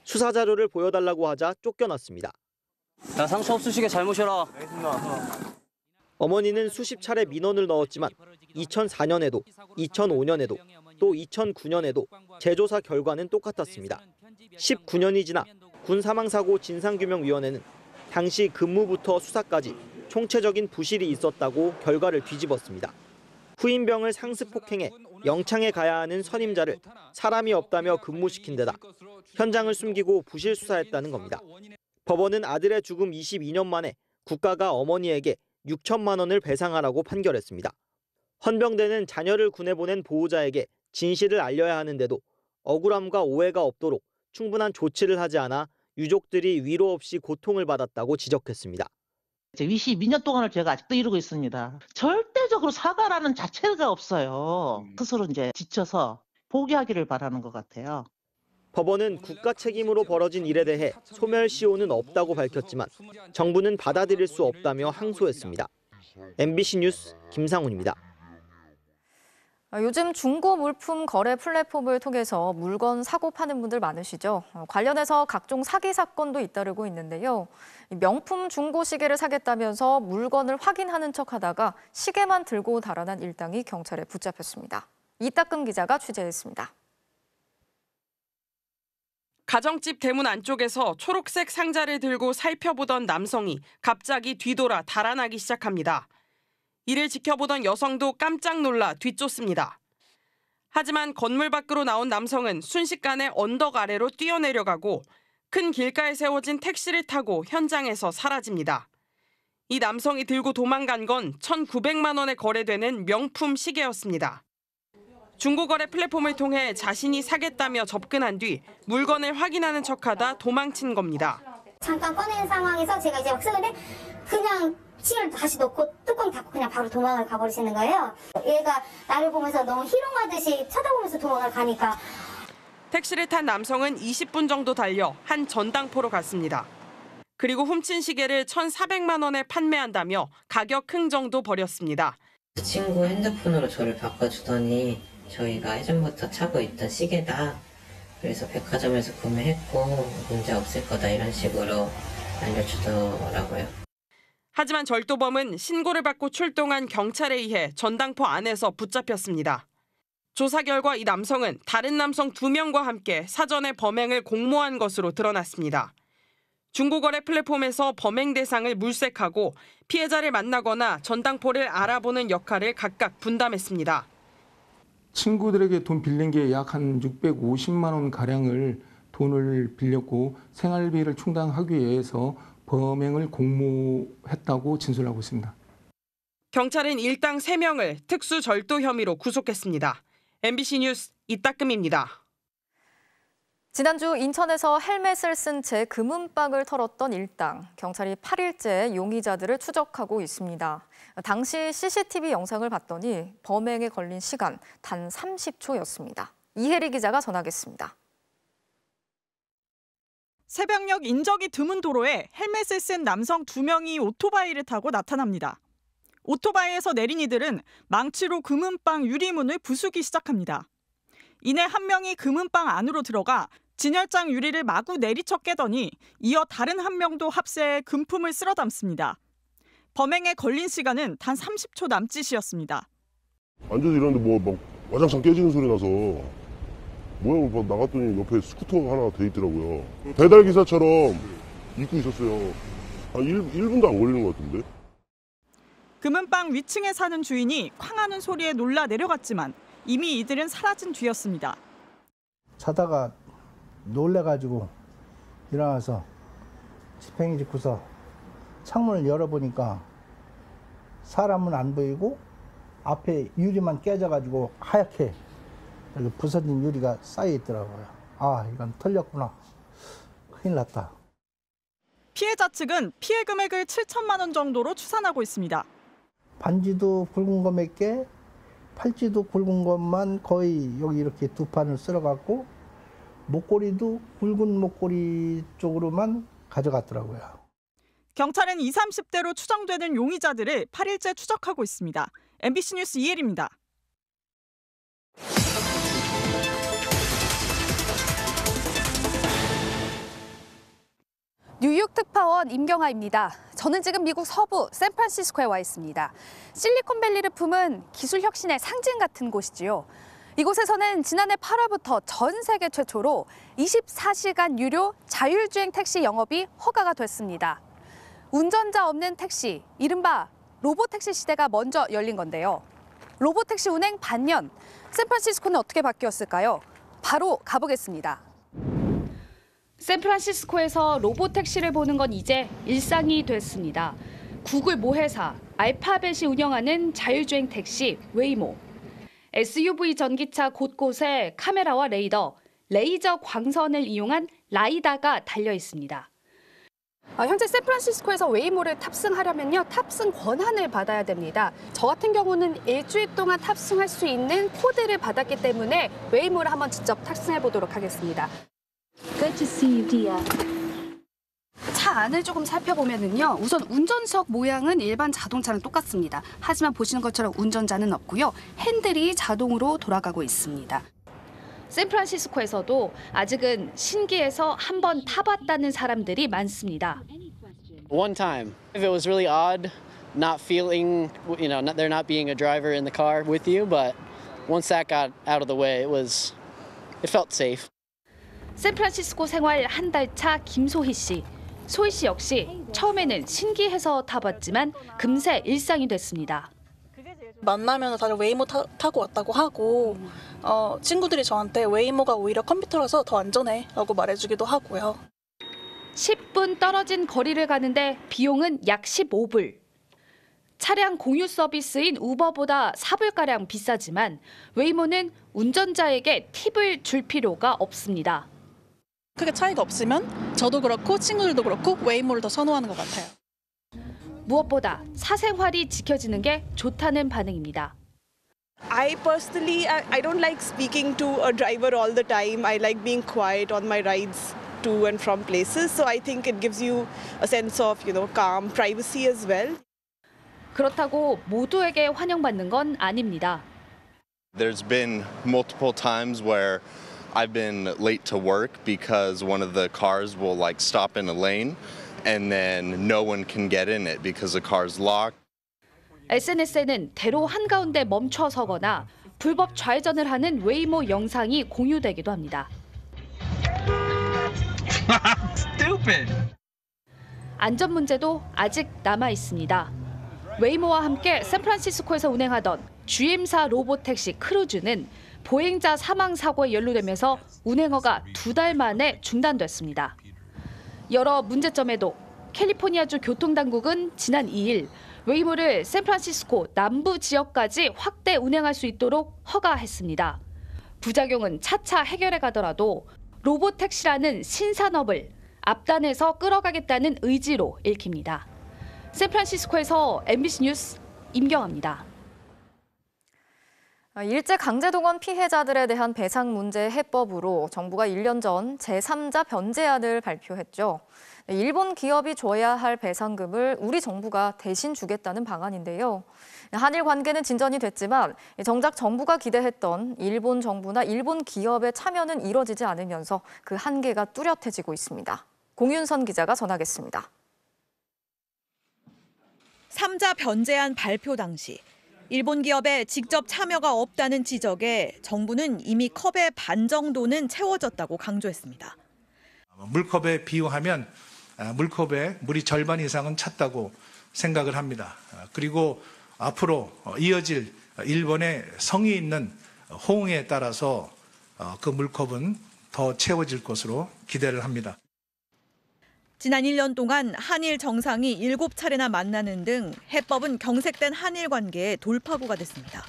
수사 자료를 보여달라고 하자 쫓겨났습니다. 야, 상처 없으시게 잘 모셔라. 어머니는 수십 차례 민원을 넣었지만 2004년에도 2005년에도 또 2009년에도 재조사 결과는 똑같았습니다. 19년이 지나 군사망사고 진상규명위원회는 당시 근무부터 수사까지 총체적인 부실이 있었다고 결과를 뒤집었습니다. 후임병을 상습 폭행해 영창에 가야 하는 선임자를 사람이 없다며 근무시킨 데다 현장을 숨기고 부실 수사했다는 겁니다. 법원은 아들의 죽음 22년 만에 국가가 어머니에게 6천만 원을 배상하라고 판결했습니다. 헌병대는 자녀를 군에 보낸 보호자에게 진실을 알려야 하는데도 억울함과 오해가 없도록 충분한 조치를 하지 않아 유족들이 위로 없이 고통을 받았다고 지적했습니다. 22년 동안을 제가 아직도 이루고 있습니다. 절대적으로 사과라는 자체가 없어요. 스스로 이제 지쳐서 포기하기를 바라는 것 같아요. 법원은 국가 책임으로 벌어진 일에 대해 소멸시효는 없다고 밝혔지만 정부는 받아들일 수 없다며 항소했습니다. MBC 뉴스 김상훈입니다. 요즘 중고 물품 거래 플랫폼을 통해서 물건 사고 파는 분들 많으시죠? 관련해서 각종 사기 사건도 잇따르고 있는데요. 명품 중고 시계를 사겠다면서 물건을 확인하는 척하다가 시계만 들고 달아난 일당이 경찰에 붙잡혔습니다. 이따금 기자가 취재했습니다. 가정집 대문 안쪽에서 초록색 상자를 들고 살펴보던 남성이 갑자기 뒤돌아 달아나기 시작합니다. 이를 지켜보던 여성도 깜짝 놀라 뒤쫓습니다. 하지만 건물 밖으로 나온 남성은 순식간에 언덕 아래로 뛰어내려가고 큰 길가에 세워진 택시를 타고 현장에서 사라집니다. 이 남성이 들고 도망간 건 1,900만 원에 거래되는 명품 시계였습니다. 중고거래 플랫폼을 통해 자신이 사겠다며 접근한 뒤 물건을 확인하는 척하다 도망친 겁니다. 잠깐 꺼낸 상황에서 제가 이제 막 쓰는데 그냥 시계를 다시 넣고 뚜껑 닫고 그냥 바로 도망을 가버리시는 거예요. 얘가 나를 보면서 너무 희롱하듯이 쳐다보면서 도망을 가니까. 택시를 탄 남성은 20분 정도 달려 한 전당포로 갔습니다. 그리고 훔친 시계를 1,400만 원에 판매한다며 가격 흥정도 벌였습니다. 친구 핸드폰으로 저를 바꿔주더니 저희가 예전부터 차고 있던 시계다. 그래서 백화점에서 구매했고 문제 없을 거다 이런 식으로 알려주더라고요. 하지만 절도범은 신고를 받고 출동한 경찰에 의해 전당포 안에서 붙잡혔습니다. 조사 결과 이 남성은 다른 남성 2명과 함께 사전에 범행을 공모한 것으로 드러났습니다. 중고거래 플랫폼에서 범행 대상을 물색하고 피해자를 만나거나 전당포를 알아보는 역할을 각각 분담했습니다. 친구들에게 돈 빌린 게 약 한 650만 원 가량을 돈을 빌렸고 생활비를 충당하기 위해서 범행을 공모했다고 진술하고 있습니다. 경찰은 일당 3명을 특수절도 혐의로 구속했습니다. MBC 뉴스 이따금입니다. 지난주 인천에서 헬멧을 쓴 채 금은방을 털었던 일당. 경찰이 8일째 용의자들을 추적하고 있습니다. 당시 CCTV 영상을 봤더니 범행에 걸린 시간 단 30초였습니다. 이혜리 기자가 전하겠습니다. 새벽녘 인적이 드문 도로에 헬멧을 쓴 남성 2명이 오토바이를 타고 나타납니다. 오토바이에서 내린 이들은 망치로 금은방 유리문을 부수기 시작합니다. 이내 한 명이 금은방 안으로 들어가 진열장 유리를 마구 내리쳐 깨더니 이어 다른 한 명도 합세해 금품을 쓸어 담습니다. 범행에 걸린 시간은 단 30초 남짓이었습니다. 앉아서 이러는데 막 와장창 깨지는 소리 나서 뭐야 나갔더니 옆에 스쿠터 하나 돼 있더라고요. 배달 기사처럼 입고 있었어요. 한 1분도 안 걸리는 것 같은데. 금은방 위층에 사는 주인이 쾅하는 소리에 놀라 내려갔지만 이미 이들은 사라진 뒤였습니다. 자다가 놀래가지고 일어나서 집행유 짓고서 창문을 열어보니까 사람은 안 보이고 앞에 유리만 깨져가지고 하얗게 여기 부서진 유리가 쌓여 있더라고요. 아, 이건 털렸구나. 큰일 났다. 피해자 측은 피해 금액을 7천만 원 정도로 추산하고 있습니다. 반지도 굵은 거 몇 개, 팔찌도 굵은 것만 거의 여기 이렇게 두 판을 쓸어갖고 목걸이도 굵은 목걸이 쪽으로만 가져갔더라고요. 경찰은 20, 30대로 추정되는 용의자들을 8일째 추적하고 있습니다. MBC 뉴스 이혜리입니다. 뉴욕 특파원 임경아입니다. 저는 지금 미국 서부 샌프란시스코에 와 있습니다. 실리콘밸리를 품은 기술 혁신의 상징 같은 곳이지요. 이곳에서는 지난해 8월부터 전 세계 최초로 24시간 유료 자율주행 택시 영업이 허가가 됐습니다. 운전자 없는 택시, 이른바 로보택시 시대가 먼저 열린 건데요. 로보택시 운행 반년, 샌프란시스코는 어떻게 바뀌었을까요? 바로 가보겠습니다. 샌프란시스코에서 로보택시를 보는 건 이제 일상이 됐습니다. 구글 모회사 알파벳이 운영하는 자율주행 택시 웨이모. SUV 전기차 곳곳에 카메라와 레이저 광선을 이용한 라이다가 달려 있습니다. 현재 샌프란시스코에서 웨이모를 탑승하려면요, 탑승 권한을 받아야 됩니다. 저 같은 경우는 일주일 동안 탑승할 수 있는 코드를 받았기 때문에 웨이모를 한번 직접 탑승해 보도록 하겠습니다. Good to see you, Dia. 차 안을 조금 살펴보면은요, 우선 운전석 모양은 일반 자동차랑 똑같습니다. 하지만 보시는 것처럼 운전자는 없고요, 핸들이 자동으로 돌아가고 있습니다. 샌프란시스코에서도 아직은 신기해서 한번 타봤다는 사람들이 많습니다. One time, if it was really odd, not feeling, there not being a driver in the car with you, but once that got out of the way, it felt safe. 샌프란시스코 생활 한 달 차 김소희 씨. 소희 씨 역시 처음에는 신기해서 타봤지만 금세 일상이 됐습니다. 만나면 다들 웨이모 타고 왔다고 하고 친구들이 저한테 웨이모가 오히려 컴퓨터라서 더 안전해라고 말해주기도 하고요. 10분 떨어진 거리를 가는데 비용은 약 15불. 차량 공유 서비스인 우버보다 4불가량 비싸지만 웨이모는 운전자에게 팁을 줄 필요가 없습니다. 크게 차이가 없으면 저도 그렇고 친구들도 그렇고 웨이모를 더 선호하는 것 같아요. 무엇보다 사생활이 지켜지는 게 좋다는 반응입니다. I personally, I don't like speaking to a driver all the time. I like being quiet on my rides to and from places. So I think it gives you a sense of, calm, privacy as well. 그렇다고 모두에게 환영받는 건 아닙니다. There's been multiple times where I've been late to work because one of the cars will stop in a lane and then no one can get in it because the car's locked. SNS에는 대로 한가운데 멈춰 서거나 불법 좌회전을 하는 웨이모 영상이 공유되기도 합니다. Stupid. 안전 문제도 아직 남아 있습니다. 웨이모와 함께 샌프란시스코에서 운행하던 GM사 로보택시 크루즈는 보행자 사망 사고에 연루되면서 운행허가 2달 만에 중단됐습니다. 여러 문제점에도 캘리포니아주 교통당국은 지난 2일 웨이모를 샌프란시스코 남부 지역까지 확대 운행할 수 있도록 허가했습니다. 부작용은 차차 해결해 가더라도 로보택시라는 신산업을 앞단에서 끌어가겠다는 의지로 읽힙니다. 샌프란시스코에서 MBC 뉴스 임경아입니다. 일제강제동원 피해자들에 대한 배상 문제 해법으로 정부가 1년 전 제3자 변제안을 발표했죠. 일본 기업이 줘야 할 배상금을 우리 정부가 대신 주겠다는 방안인데요. 한일 관계는 진전이 됐지만 정작 정부가 기대했던 일본 정부나 일본 기업의 참여는 이뤄지지 않으면서 그 한계가 뚜렷해지고 있습니다. 공윤선 기자가 전하겠습니다. 3자 변제안 발표 당시 일본 기업의 직접 참여가 없다는 지적에 정부는 이미 컵의 반 정도는 채워졌다고 강조했습니다. 물컵에 비유하면 물컵에 물이 절반 이상은 찼다고 생각을 합니다. 그리고 앞으로 이어질 일본의 성의 있는 호응에 따라서 그 물컵은 더 채워질 것으로 기대를 합니다. 지난 1년 동안 한일 정상이 7차례나 만나는 등 해법은 경색된 한일 관계의 돌파구가 됐습니다.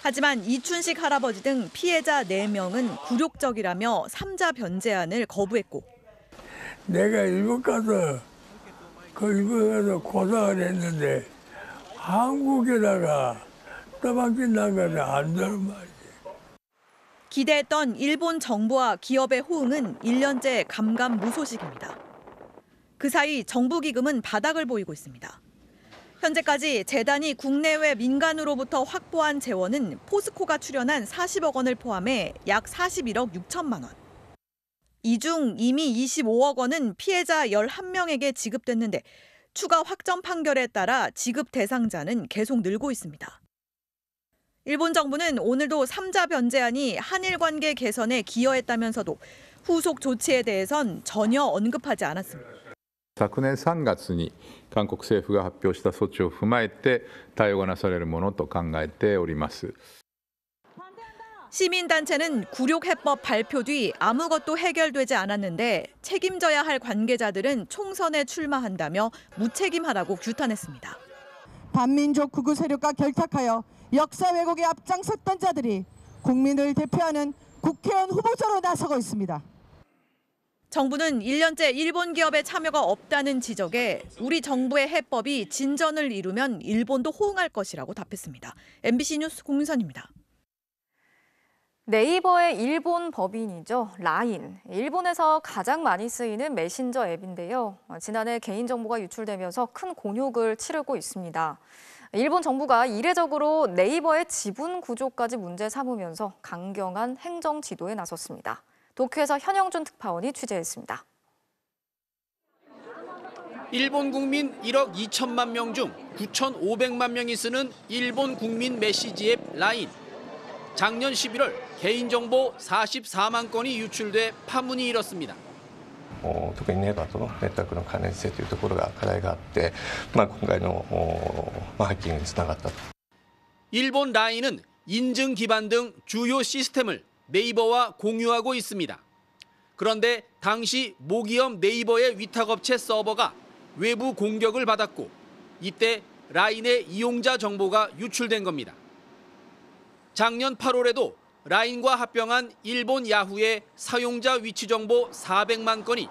하지만 이춘식 할아버지 등 피해자 4명은 굴욕적이라며 3자 변제안을 거부했고 내가 일본 가서 고생을 했는데 한국에다가 떠맡긴다는 건 안 되는 말이야. 기대했던 일본 정부와 기업의 호응은 1년째 감감무소식입니다. 그 사이 정부 기금은 바닥을 보이고 있습니다. 현재까지 재단이 국내외 민간으로부터 확보한 재원은 포스코가 출연한 40억 원을 포함해 약 41억 6천만 원. 이 중 이미 25억 원은 피해자 11명에게 지급됐는데 추가 확정 판결에 따라 지급 대상자는 계속 늘고 있습니다. 일본 정부는 오늘도 3자 변제안이 한일 관계 개선에 기여했다면서도 후속 조치에 대해선 전혀 언급하지 않았습니다. 昨年3月に韓国政府が発表した措置を踏まえて対応がなされるものと考えております。 시민단체는 굴욕해법 발표 뒤 아무것도 해결되지 않았는데 책임져야 할 관계자들은 총선에 출마한다며 무책임하다고 규탄했습니다. 반민족 극우 세력과 결탁하여 역사 왜곡에 앞장섰던 자들이 국민을 대표하는 국회의원 후보자로 나서고 있습니다. 정부는 1년째 일본 기업의 참여가 없다는 지적에 우리 정부의 해법이 진전을 이루면 일본도 호응할 것이라고 답했습니다. MBC 뉴스 공윤선입니다. 네이버의 일본 법인이죠. 라인. 일본에서 가장 많이 쓰이는 메신저 앱인데요. 지난해 개인정보가 유출되면서 큰 곤욕을 치르고 있습니다. 일본 정부가 이례적으로 네이버의 지분 구조까지 문제 삼으면서 강경한 행정 지도에 나섰습니다. 도쿄에서 현영준 특파원이 취재했습니다. 일본 국민 1억 2천만 명 중 9,500만 명이 쓰는 일본 국민 메시지 앱 라인. 작년 11월 개인정보 44만 건이 유출돼 파문이 일었습니다. 特にネイバーとのネットワークの関連性というところが課題があって、今回のハッキングにつながったと。 일본 라인은 인증 기반 등 주요 시스템을 네이버와 공유하고 있습니다. 그런데 당시 모기업 네이버의 위탁업체 서버가 외부 공격을 받았고 이때 라인의 이용자 정보가 유출된 겁니다. 작년 8월에도 라인과 합병한 일본 야후의 사용자 위치 정보 400만 건이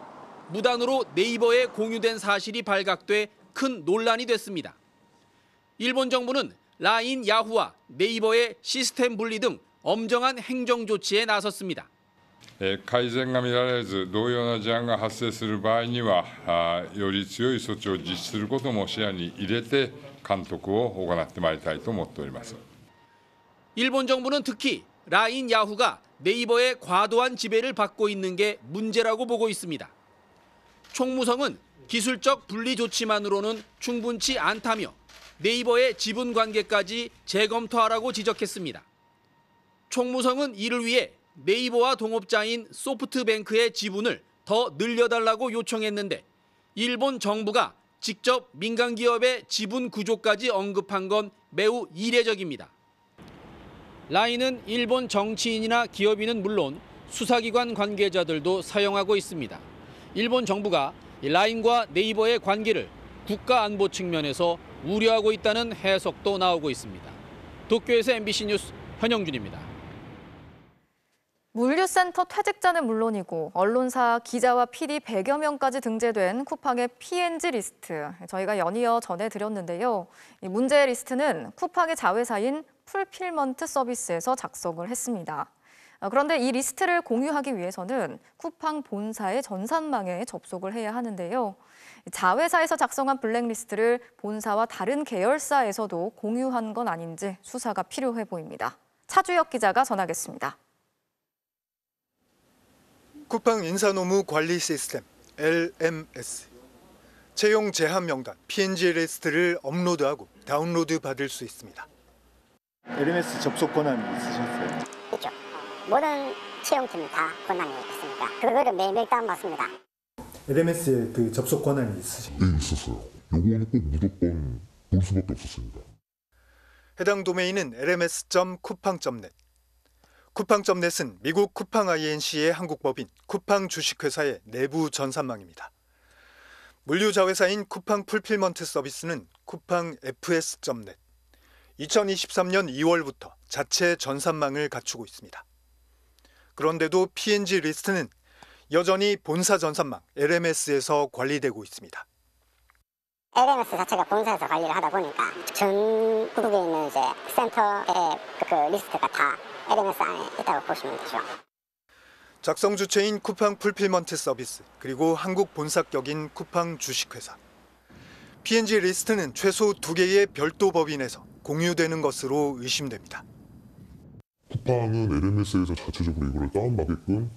무단으로 네이버에 공유된 사실이 발각돼 큰 논란이 됐습니다. 일본 정부는 라인 야후와 네이버의 시스템 분리 등 엄정한 행정 조치에 나섰습니다. 改善が見られず同様な事案が発生する場合にはより強い措置を実施することも視野に入れて監督を行ってまいりたいと思っております. 일본 정부는 특히 라인 야후가 네이버의 과도한 지배를 받고 있는 게 문제라고 보고 있습니다. 총무성은 기술적 분리 조치만으로는 충분치 않다며 네이버의 지분 관계까지 재검토하라고 지적했습니다. 총무성은 이를 위해 네이버와 동업자인 소프트뱅크의 지분을 더 늘려달라고 요청했는데 일본 정부가 직접 민간 기업의 지분 구조까지 언급한 건 매우 이례적입니다. 라인은 일본 정치인이나 기업인은 물론 수사기관 관계자들도 사용하고 있습니다. 일본 정부가 라인과 네이버의 관계를 국가 안보 측면에서 우려하고 있다는 해석도 나오고 있습니다. 도쿄에서 MBC 뉴스 현영준입니다. 물류센터 퇴직자는 물론이고 언론사 기자와 PD 100여 명까지 등재된 쿠팡의 PNG 리스트. 저희가 연이어 전해드렸는데요. 이 문제의 리스트는 쿠팡의 자회사인 풀필먼트 서비스에서 작성을 했습니다. 그런데 이 리스트를 공유하기 위해서는 쿠팡 본사의 전산망에 접속을 해야 하는데요. 자회사에서 작성한 블랙리스트를 본사와 다른 계열사에서도 공유한 건 아닌지 수사가 필요해 보입니다. 차주혁 기자가 전하겠습니다. 쿠팡 인사노무 관리 시스템 LMS 채용 제한 명단 PNG 리스트를 업로드하고 다운로드 받을 수 있습니다. LMS 접속 권한이 있으셨어요? 있죠. 모든 채용팀 다 권한이 있습니다. 그거를 매일매일 다운받습니다. LMS에 그 접속 권한이 있으세요? 네, 있었어요. 요거는 꼭 무조건 볼 수밖에 없었습니다. 해당 도메인은 lms.쿠팡.net. 쿠팡.net은 미국 쿠팡 INC의 한국법인 쿠팡 주식회사의 내부 전산망입니다. 물류 자회사인 쿠팡 풀필먼트 서비스는 쿠팡fs.net 2023년 2월부터 자체 전산망을 갖추고 있습니다. 그런데도 P&G 리스트는 여전히 본사 전산망 LMS에서 관리되고 있습니다. LMS 자체가 본사에서 관리를 하다 보니까 전국에 있는 이제 센터의 그 리스트가 다 LMS 안에 있다고 보시면 되죠. 작성 주체인 쿠팡 풀필먼트 서비스 그리고 한국 본사격인 쿠팡 주식회사. P&G 리스트는 최소 2개의 별도 법인에서 공유되는 것으로 의심됩니다. 쿠팡은 LMS에서 자체적으로 이거를 다운받게끔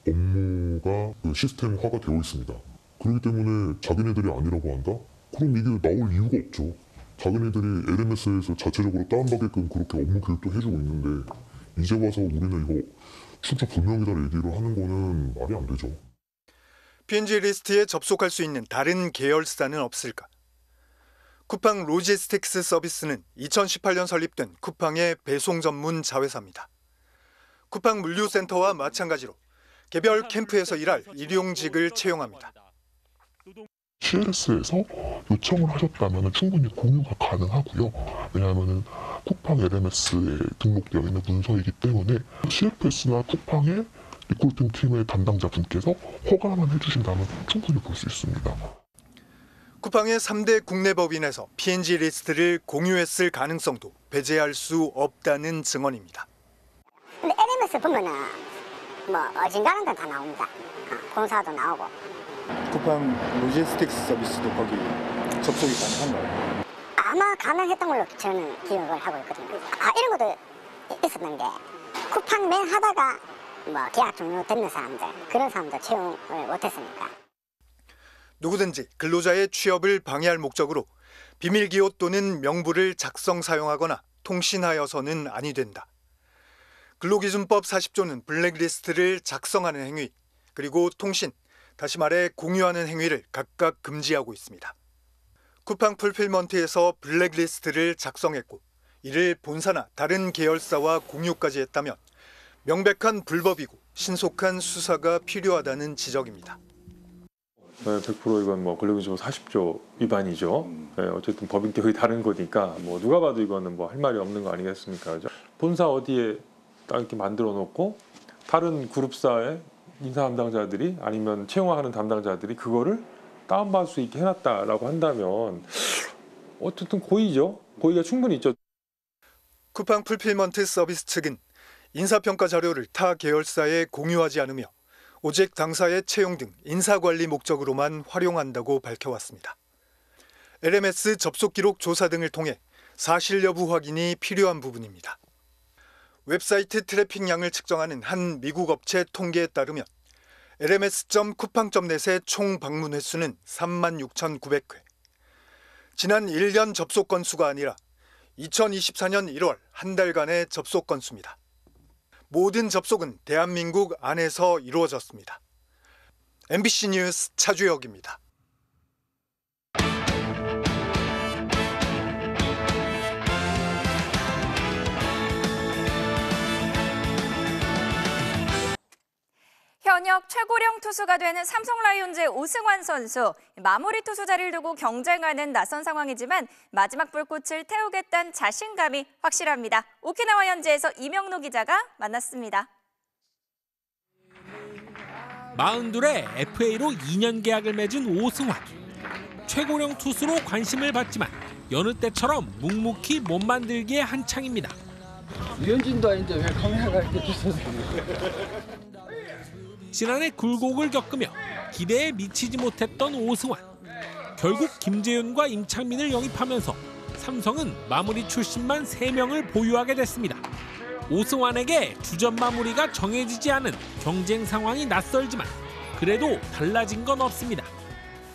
업무가 시스템화가 되어 있습니다. 그렇기 때문에 자기네들이 아니라고 한다? 그럼 이게 나올 이유가 없죠. 자기네들이 LMS에서 자체적으로 다운받게끔 그렇게 업무 교육도 해주고 있는데 이제 와서 우리는 이거 출처 불명이다 얘기를 하는 거는 말이 안 되죠. P&G 리스트에 접속할 수 있는 다른 계열사는 없을까? 쿠팡 로지스틱스 서비스는 2018년 설립된 쿠팡의 배송 전문 자회사입니다. 쿠팡 물류센터와 마찬가지로 개별 캠프에서 일할 일용직을 채용합니다. CLS에서 요청을 하셨다면 충분히 공유가 가능하고요. 왜냐하면 쿠팡 LMS에 등록되어 있는 문서이기 때문에 CFS나 쿠팡의 리크루팅 팀의 담당자분께서 허가만 해주신다면 충분히 볼 수 있습니다. 쿠팡의 3대 국내 법인에서 P&G 리스트를 공유했을 가능성도 배제할 수 없다는 증언입니다. 근데 LMS 보면은 뭐 어진간한 데 다 나옵니다. 본사도 나오고. 쿠팡 로지스틱스 서비스도 거기 접속이 가능한가요? 아마 가능했던 걸로 저는 기억을 하고 있거든요. 이런 것도 있었는데 쿠팡맨 하다가 뭐 계약 종료되는 사람들, 그런 사람들 채용을 못했으니까. 누구든지 근로자의 취업을 방해할 목적으로 비밀기호 또는 명부를 작성 사용하거나 통신하여서는 아니 된다. 근로기준법 40조는 블랙리스트를 작성하는 행위, 그리고 통신, 다시 말해 공유하는 행위를 각각 금지하고 있습니다. 쿠팡 풀필먼트에서 블랙리스트를 작성했고 이를 본사나 다른 계열사와 공유까지 했다면 명백한 불법이고 신속한 수사가 필요하다는 지적입니다. 네, 100% 이건 뭐 근로기준법 40조 위반이죠. 네, 어쨌든 법인격이 다른 거니까 뭐 누가 봐도 이거는 뭐 할 말이 없는 거 아니겠습니까? 그죠? 본사 어디에 딱 이렇게 만들어 놓고 다른 그룹사의 인사 담당자들이 아니면 채용하는 담당자들이 그거를 다운받을 수 있게 해놨다라고 한다면 어쨌든 고의죠. 고의가 충분히 있죠. 쿠팡 풀필먼트 서비스 측은 인사평가 자료를 타 계열사에 공유하지 않으며 오직 당사의 채용 등 인사관리 목적으로만 활용한다고 밝혀왔습니다. LMS 접속 기록 조사 등을 통해 사실 여부 확인이 필요한 부분입니다. 웹사이트 트래픽량을 측정하는 한 미국 업체 통계에 따르면 lms.쿠팡.net의 총 방문 횟수는 36,900회. 지난 1년 접속 건수가 아니라 2024년 1월 한 달간의 접속 건수입니다. 모든 접속은 대한민국 안에서 이루어졌습니다. MBC 뉴스 차주혁입니다. 현역 최고령 투수가 되는 삼성 라이온즈의 오승환 선수. 마무리 투수 자리를 두고 경쟁하는 낯선 상황이지만 마지막 불꽃을 태우겠다는 자신감이 확실합니다. 오키나와 현지에서 이명노 기자가 만났습니다. 마운드에 FA로 2년 계약을 맺은 오승환. 최고령 투수로 관심을 받지만 여느 때처럼 묵묵히 몸 만들기에 한창입니다. 유현진도 아닌데 왜 카메라가 이렇게 있어서. 지난해 굴곡을 겪으며 기대에 미치지 못했던 오승환. 결국 김재윤과 임창민을 영입하면서 삼성은 마무리 출신만 3명을 보유하게 됐습니다. 오승환에게 주전 마무리가 정해지지 않은 경쟁 상황이 낯설지만 그래도 달라진 건 없습니다.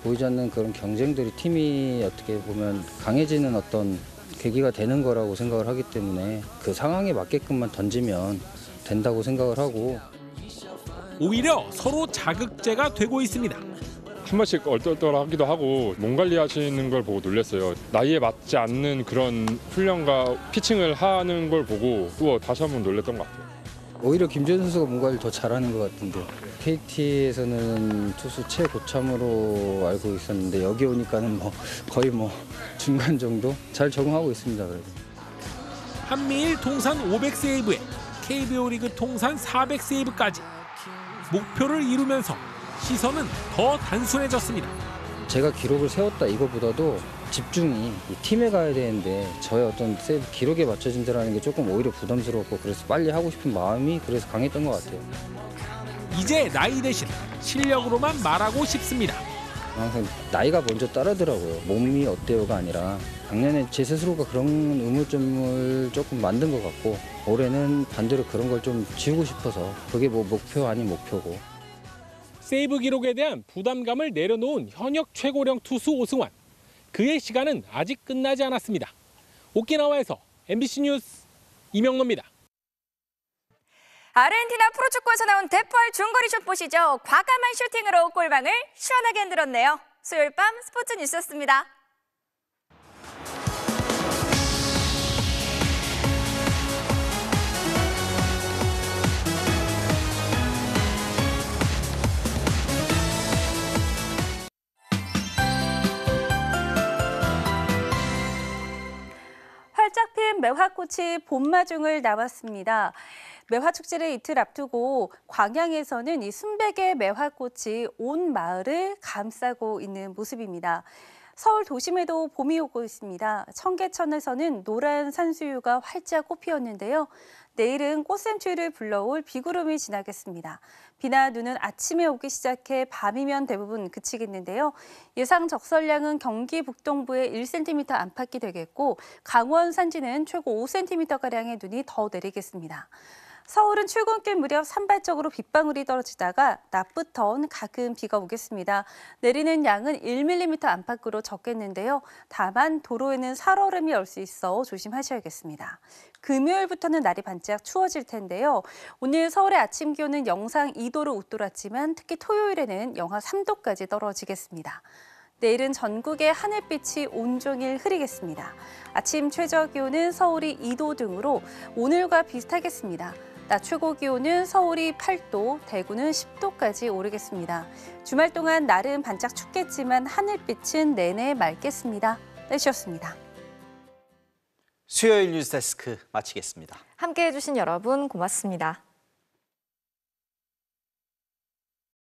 보이지 않는 그런 경쟁들이 팀이 어떻게 보면 강해지는 어떤 계기가 되는 거라고 생각을 하기 때문에 그 상황에 맞게끔만 던지면 된다고 생각을 하고 오히려 서로 자극제가 되고 있습니다. 한 번씩 얼떨떨하기도 하고 몸 관리하시는 걸 보고 놀랐어요. 나이에 맞지 않는 그런 훈련과 피칭을 하는 걸 보고 또 다시 한번 놀랐던 것 같아요. 오히려 김재윤 선수가 뭔가를 더 잘하는 것 같은데 KT에서는 투수 최고참으로 알고 있었는데 여기 오니까는 거의 중간 정도 잘 적응하고 있습니다. 그래도. 한미일 통산 500세이브에 KBO 리그 통산 400세이브까지 목표를 이루면서 시선은 더 단순해졌습니다. 제가 기록을 세웠다 이거보다도 집중이 이 팀에 가야 되는데 저의 어떤 세이브 기록에 맞춰진다는 게 조금 오히려 부담스럽고 그래서 빨리 하고 싶은 마음이 그래서 강했던 것 같아요. 이제 나이 대신 실력으로만 말하고 싶습니다. 항상 나이가 먼저 따르더라고요. 몸이 어때요가 아니라 작년에 제 스스로가 그런 의무점을 조금 만든 것 같고 올해는 반대로 그런 걸 좀 지우고 싶어서 그게 목표 아닌 목표고. 세이브 기록에 대한 부담감을 내려놓은 현역 최고령 투수 오승환. 그의 시간은 아직 끝나지 않았습니다. 오키나와에서 MBC 뉴스 이명노입니다. 아르헨티나 프로축구에서 나온 대포할 중거리 슛 보시죠. 과감한 슈팅으로 골망을 시원하게 흔들었네요. 수요일 밤 스포츠 뉴스였습니다. 활짝 핀 매화꽃이 봄마중을 나왔습니다. 매화축제를 이틀 앞두고 광양에서는 이 순백의 매화꽃이 온 마을을 감싸고 있는 모습입니다. 서울 도심에도 봄이 오고 있습니다. 청계천에서는 노란 산수유가 활짝 꽃피었는데요. 내일은 꽃샘추위를 불러올 비구름이 지나겠습니다. 비나 눈은 아침에 오기 시작해 밤이면 대부분 그치겠는데요. 예상 적설량은 경기 북동부에 1cm 안팎이 되겠고 강원 산지는 최고 5cm가량의 눈이 더 내리겠습니다. 서울은 출근길 무렵 산발적으로 빗방울이 떨어지다가 낮부터는 가끔 비가 오겠습니다. 내리는 양은 1mm 안팎으로 적겠는데요. 다만 도로에는 살얼음이 얼 수 있어 조심하셔야겠습니다. 금요일부터는 날이 반짝 추워질 텐데요. 오늘 서울의 아침 기온은 영상 2도를 웃돌았지만 특히 토요일에는 영하 3도까지 떨어지겠습니다. 내일은 전국의 하늘빛이 온종일 흐리겠습니다. 아침 최저 기온은 서울이 2도 등으로 오늘과 비슷하겠습니다. 낮 최고 기온은 서울이 8도, 대구는 10도까지 오르겠습니다. 주말 동안 날은 반짝 춥겠지만 하늘빛은 내내 맑겠습니다. 날씨였습니다. 수요일 뉴스데스크 마치겠습니다. 함께해 주신 여러분 고맙습니다.